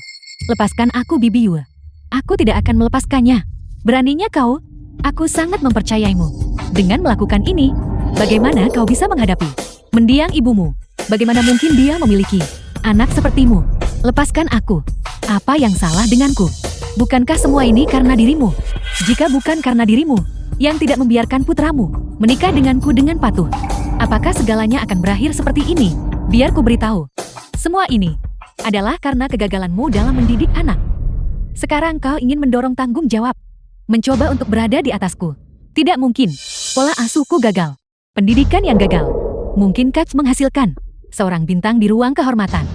Lepaskan aku, Bibi Yue. Aku tidak akan melepaskannya. Beraninya kau? Aku sangat mempercayaimu. Dengan melakukan ini, bagaimana kau bisa menghadapi mendiang ibumu? Bagaimana mungkin dia memiliki anak sepertimu? Lepaskan aku. Apa yang salah denganku? Bukankah semua ini karena dirimu? Jika bukan karena dirimu, yang tidak membiarkan putramu menikah denganku dengan patuh, apakah segalanya akan berakhir seperti ini? Biar ku beritahu. Semua ini adalah karena kegagalanmu dalam mendidik anak. Sekarang kau ingin mendorong tanggung jawab. Mencoba untuk berada di atasku. Tidak mungkin. Pola asuhku gagal. Pendidikan yang gagal. Mungkinkah menghasilkan seorang bintang di ruang kehormatan?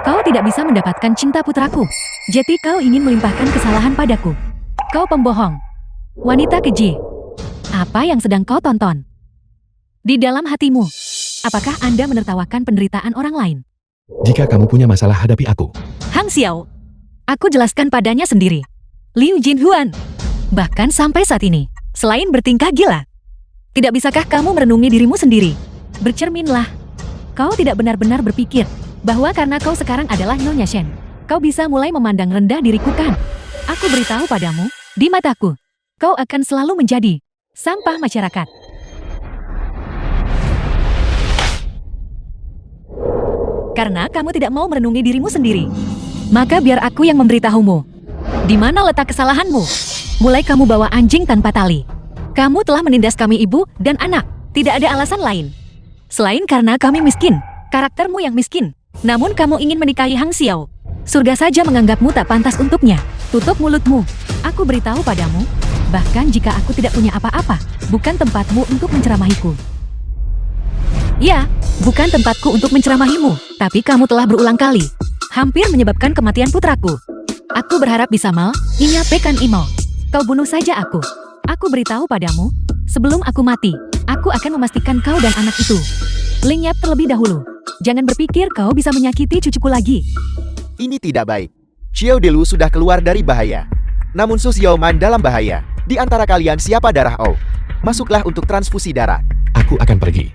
Kau tidak bisa mendapatkan cinta putraku. Jadi kau ingin melimpahkan kesalahan padaku. Kau pembohong. Wanita keji. Apa yang sedang kau tonton? Di dalam hatimu, apakah Anda menertawakan penderitaan orang lain? Jika kamu punya masalah, hadapi aku. Hang Xiao, aku jelaskan padanya sendiri. Liu Jinhuan. Bahkan sampai saat ini, selain bertingkah gila, tidak bisakah kamu merenungi dirimu sendiri? Bercerminlah. Kau tidak benar-benar berpikir bahwa karena kau sekarang adalah Nyonya Shen, kau bisa mulai memandang rendah diriku kan? Aku beritahu padamu, di mataku, kau akan selalu menjadi sampah masyarakat. Karena kamu tidak mau merenungi dirimu sendiri, maka biar aku yang memberitahumu. Di mana letak kesalahanmu? Mulai kamu bawa anjing tanpa tali. Kamu telah menindas kami ibu dan anak. Tidak ada alasan lain. Selain karena kami miskin, karaktermu yang miskin. Namun kamu ingin menikahi Hang Xiao. Surga saja menganggapmu tak pantas untuknya. Tutup mulutmu. Aku beritahu padamu, bahkan jika aku tidak punya apa-apa, bukan tempatmu untuk menceramahiku. Ya, bukan tempatku untuk menceramahimu, tapi kamu telah berulang kali hampir menyebabkan kematian putraku. Aku berharap bisa menyampaikan email. Kau bunuh saja aku. Aku beritahu padamu, sebelum aku mati, aku akan memastikan kau dan anak itu lenyap terlebih dahulu. Jangan berpikir kau bisa menyakiti cucuku lagi. Ini tidak baik. Xiao Delu sudah keluar dari bahaya. Namun Su Xiaoman dalam bahaya. Di antara kalian siapa darah O? Masuklah untuk transfusi darah. Aku akan pergi.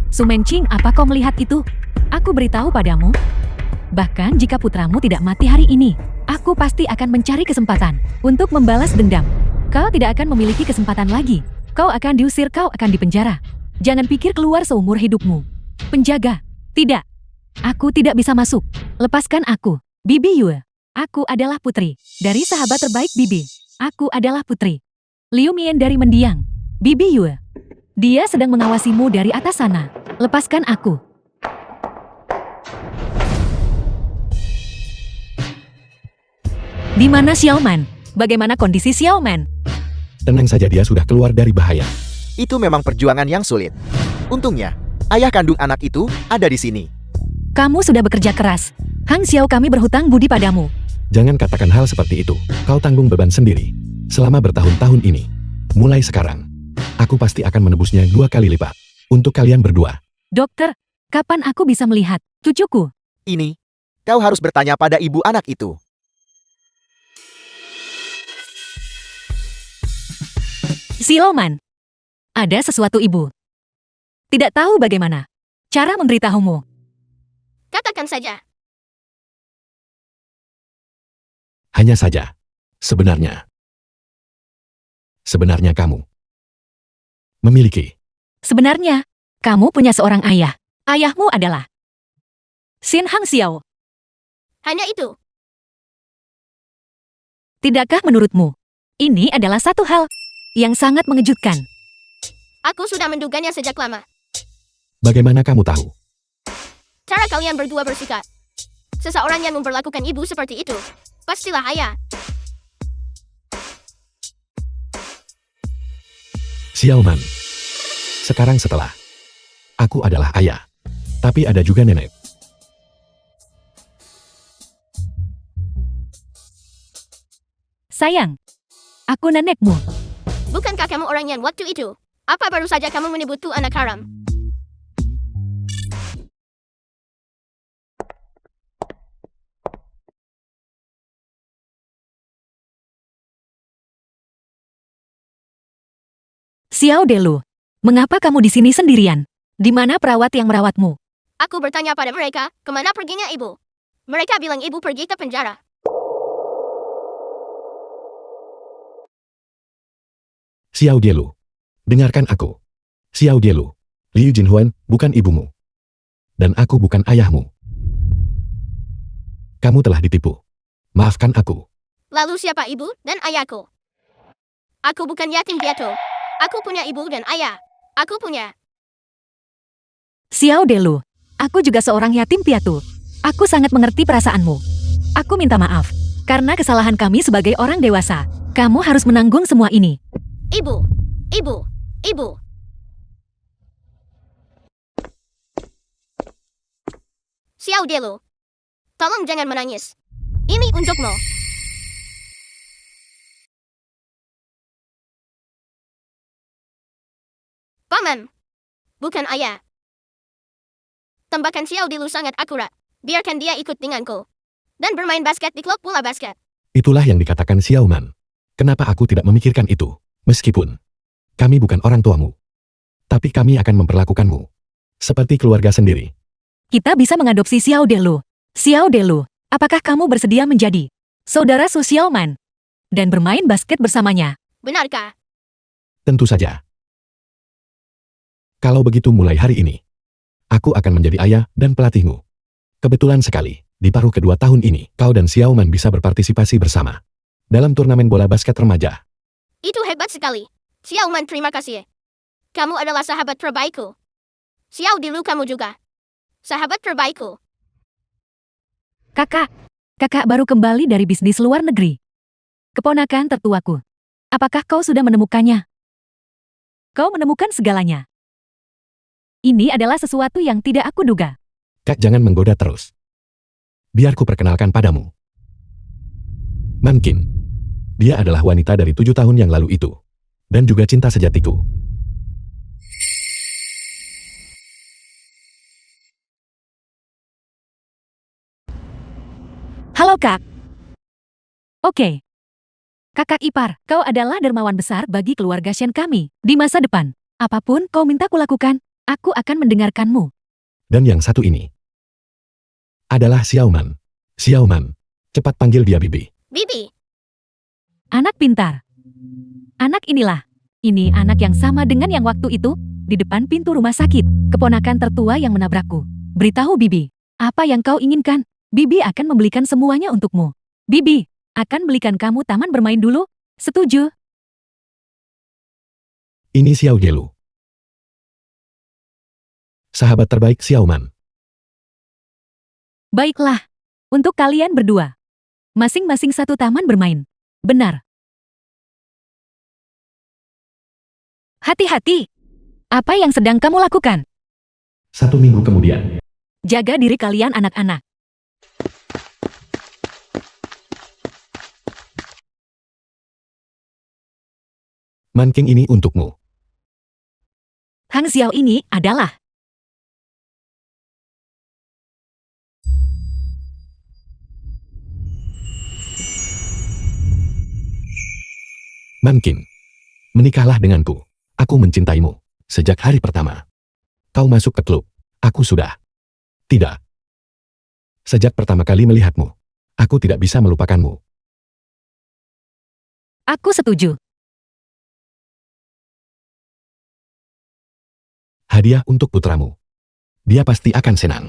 Su Menqing, apa kau melihat itu? Aku beritahu padamu, bahkan jika putramu tidak mati hari ini, aku pasti akan mencari kesempatan untuk membalas dendam. Kau tidak akan memiliki kesempatan lagi. Kau akan diusir, kau akan dipenjara. Jangan pikir keluar seumur hidupmu. Penjaga. Tidak. Aku tidak bisa masuk. Lepaskan aku. Bibi Yue. Aku adalah putri dari sahabat terbaik Bibi. Aku adalah putri Liu Mian dari mendiang Bibi Yue. Dia sedang mengawasimu dari atas sana. Lepaskan aku. Di mana Xiaoman? Bagaimana kondisi Xiaoman? Tenang saja, dia sudah keluar dari bahaya. Itu memang perjuangan yang sulit. Untungnya, ayah kandung anak itu ada di sini. Kamu sudah bekerja keras. Hang Xiao, kami berhutang budi padamu. Jangan katakan hal seperti itu. Kau tanggung beban sendiri. Selama bertahun-tahun ini. Mulai sekarang, aku pasti akan menebusnya 2 kali lipat. Untuk kalian berdua. Dokter, kapan aku bisa melihat cucuku? Ini, kau harus bertanya pada ibu anak itu. Xiaoman. Ada sesuatu ibu. Tidak tahu bagaimana cara memberitahumu. Katakan saja. Hanya saja. Sebenarnya kamu memiliki. Sebenarnya, kamu punya seorang ayah. Ayahmu adalah Xin Hang Xiao. Hanya itu. Tidakkah menurutmu, ini adalah satu hal yang sangat mengejutkan? Aku sudah menduganya sejak lama. Bagaimana kamu tahu? Cara kalian berdua bersikap. Seseorang yang memperlakukan ibu seperti itu, pastilah ayah. Xiaoman. Sekarang setelah aku adalah ayah, tapi ada juga nenek. Sayang, aku nenekmu. Bukankah kamu orang yang waktu itu? Apa baru saja kamu menyebutku anak haram? Xiao Delu, mengapa kamu di sini sendirian? Di mana perawat yang merawatmu? Aku bertanya pada mereka, kemana perginya ibu? Mereka bilang ibu pergi ke penjara. Xiao Dielu. Dengarkan aku. Xiao Dielu. Liu Jinhuan bukan ibumu. Dan aku bukan ayahmu. Kamu telah ditipu. Maafkan aku. Lalu siapa ibu dan ayahku? Aku bukan yatim piatu. Aku punya ibu dan ayah. Aku punya. Xiao Delu. Aku juga seorang yatim piatu. Aku sangat mengerti perasaanmu. Aku minta maaf. Karena kesalahan kami sebagai orang dewasa. Kamu harus menanggung semua ini. Ibu. Ibu. Ibu. Xiao Dielu. Tolong jangan menangis. Ini untukmu. Paman. Bukan ayah. Tembakan Xiao Dielu sangat akurat. Biarkan dia ikut denganku. Dan bermain basket di klub bola basket. Itulah yang dikatakan Xiao Man. Kenapa aku tidak memikirkan itu? Meskipun kami bukan orang tuamu. Tapi kami akan memperlakukanmu seperti keluarga sendiri. Kita bisa mengadopsi Xiao Delu. Xiao Delu, apakah kamu bersedia menjadi saudara Xiao Man dan bermain basket bersamanya? Benarkah? Tentu saja. Kalau begitu mulai hari ini, aku akan menjadi ayah dan pelatihmu. Kebetulan sekali, di paruh kedua tahun ini, kau dan Xiao Man bisa berpartisipasi bersama dalam turnamen bola basket remaja. Itu hebat sekali. Xiao Man, terima kasih. Kamu adalah sahabat terbaikku. Xiao Dielu, kamu juga. Sahabat terbaikku. Kakak baru kembali dari bisnis luar negeri. Keponakan tertuaku. Apakah kau sudah menemukannya? Kau menemukan segalanya. Ini adalah sesuatu yang tidak aku duga. Kak, jangan menggoda terus. Biar ku perkenalkan padamu. Mankin. Dia adalah wanita dari 7 tahun yang lalu itu. Dan juga cinta sejatiku. Halo Kak. Oke. Kakak ipar, kau adalah dermawan besar bagi keluarga Shen kami. Di masa depan, apapun kau minta kulakukan, aku akan mendengarkanmu. Dan yang satu ini adalah Xiao Man. Xiao Man. Cepat panggil dia Bibi. Bibi. Anak pintar. Anak inilah. Ini anak yang sama dengan yang waktu itu, di depan pintu rumah sakit, keponakan tertua yang menabrakku. Beritahu Bibi, apa yang kau inginkan? Bibi akan membelikan semuanya untukmu. Bibi akan belikan kamu taman bermain dulu. Setuju? Ini Xiao Dielu. Sahabat terbaik Xiao Man. Baiklah. Untuk kalian berdua. Masing-masing satu taman bermain. Benar. Hati-hati. Apa yang sedang kamu lakukan? 1 minggu kemudian. Jaga diri kalian anak-anak. Manking ini untukmu. Hang Xiao ini adalah Mankin. Menikahlah denganku. Aku mencintaimu. Sejak hari pertama. Kau masuk ke klub. Aku sudah. Tidak. Sejak pertama kali melihatmu. Aku tidak bisa melupakanmu. Aku setuju. Hadiah untuk putramu. Dia pasti akan senang.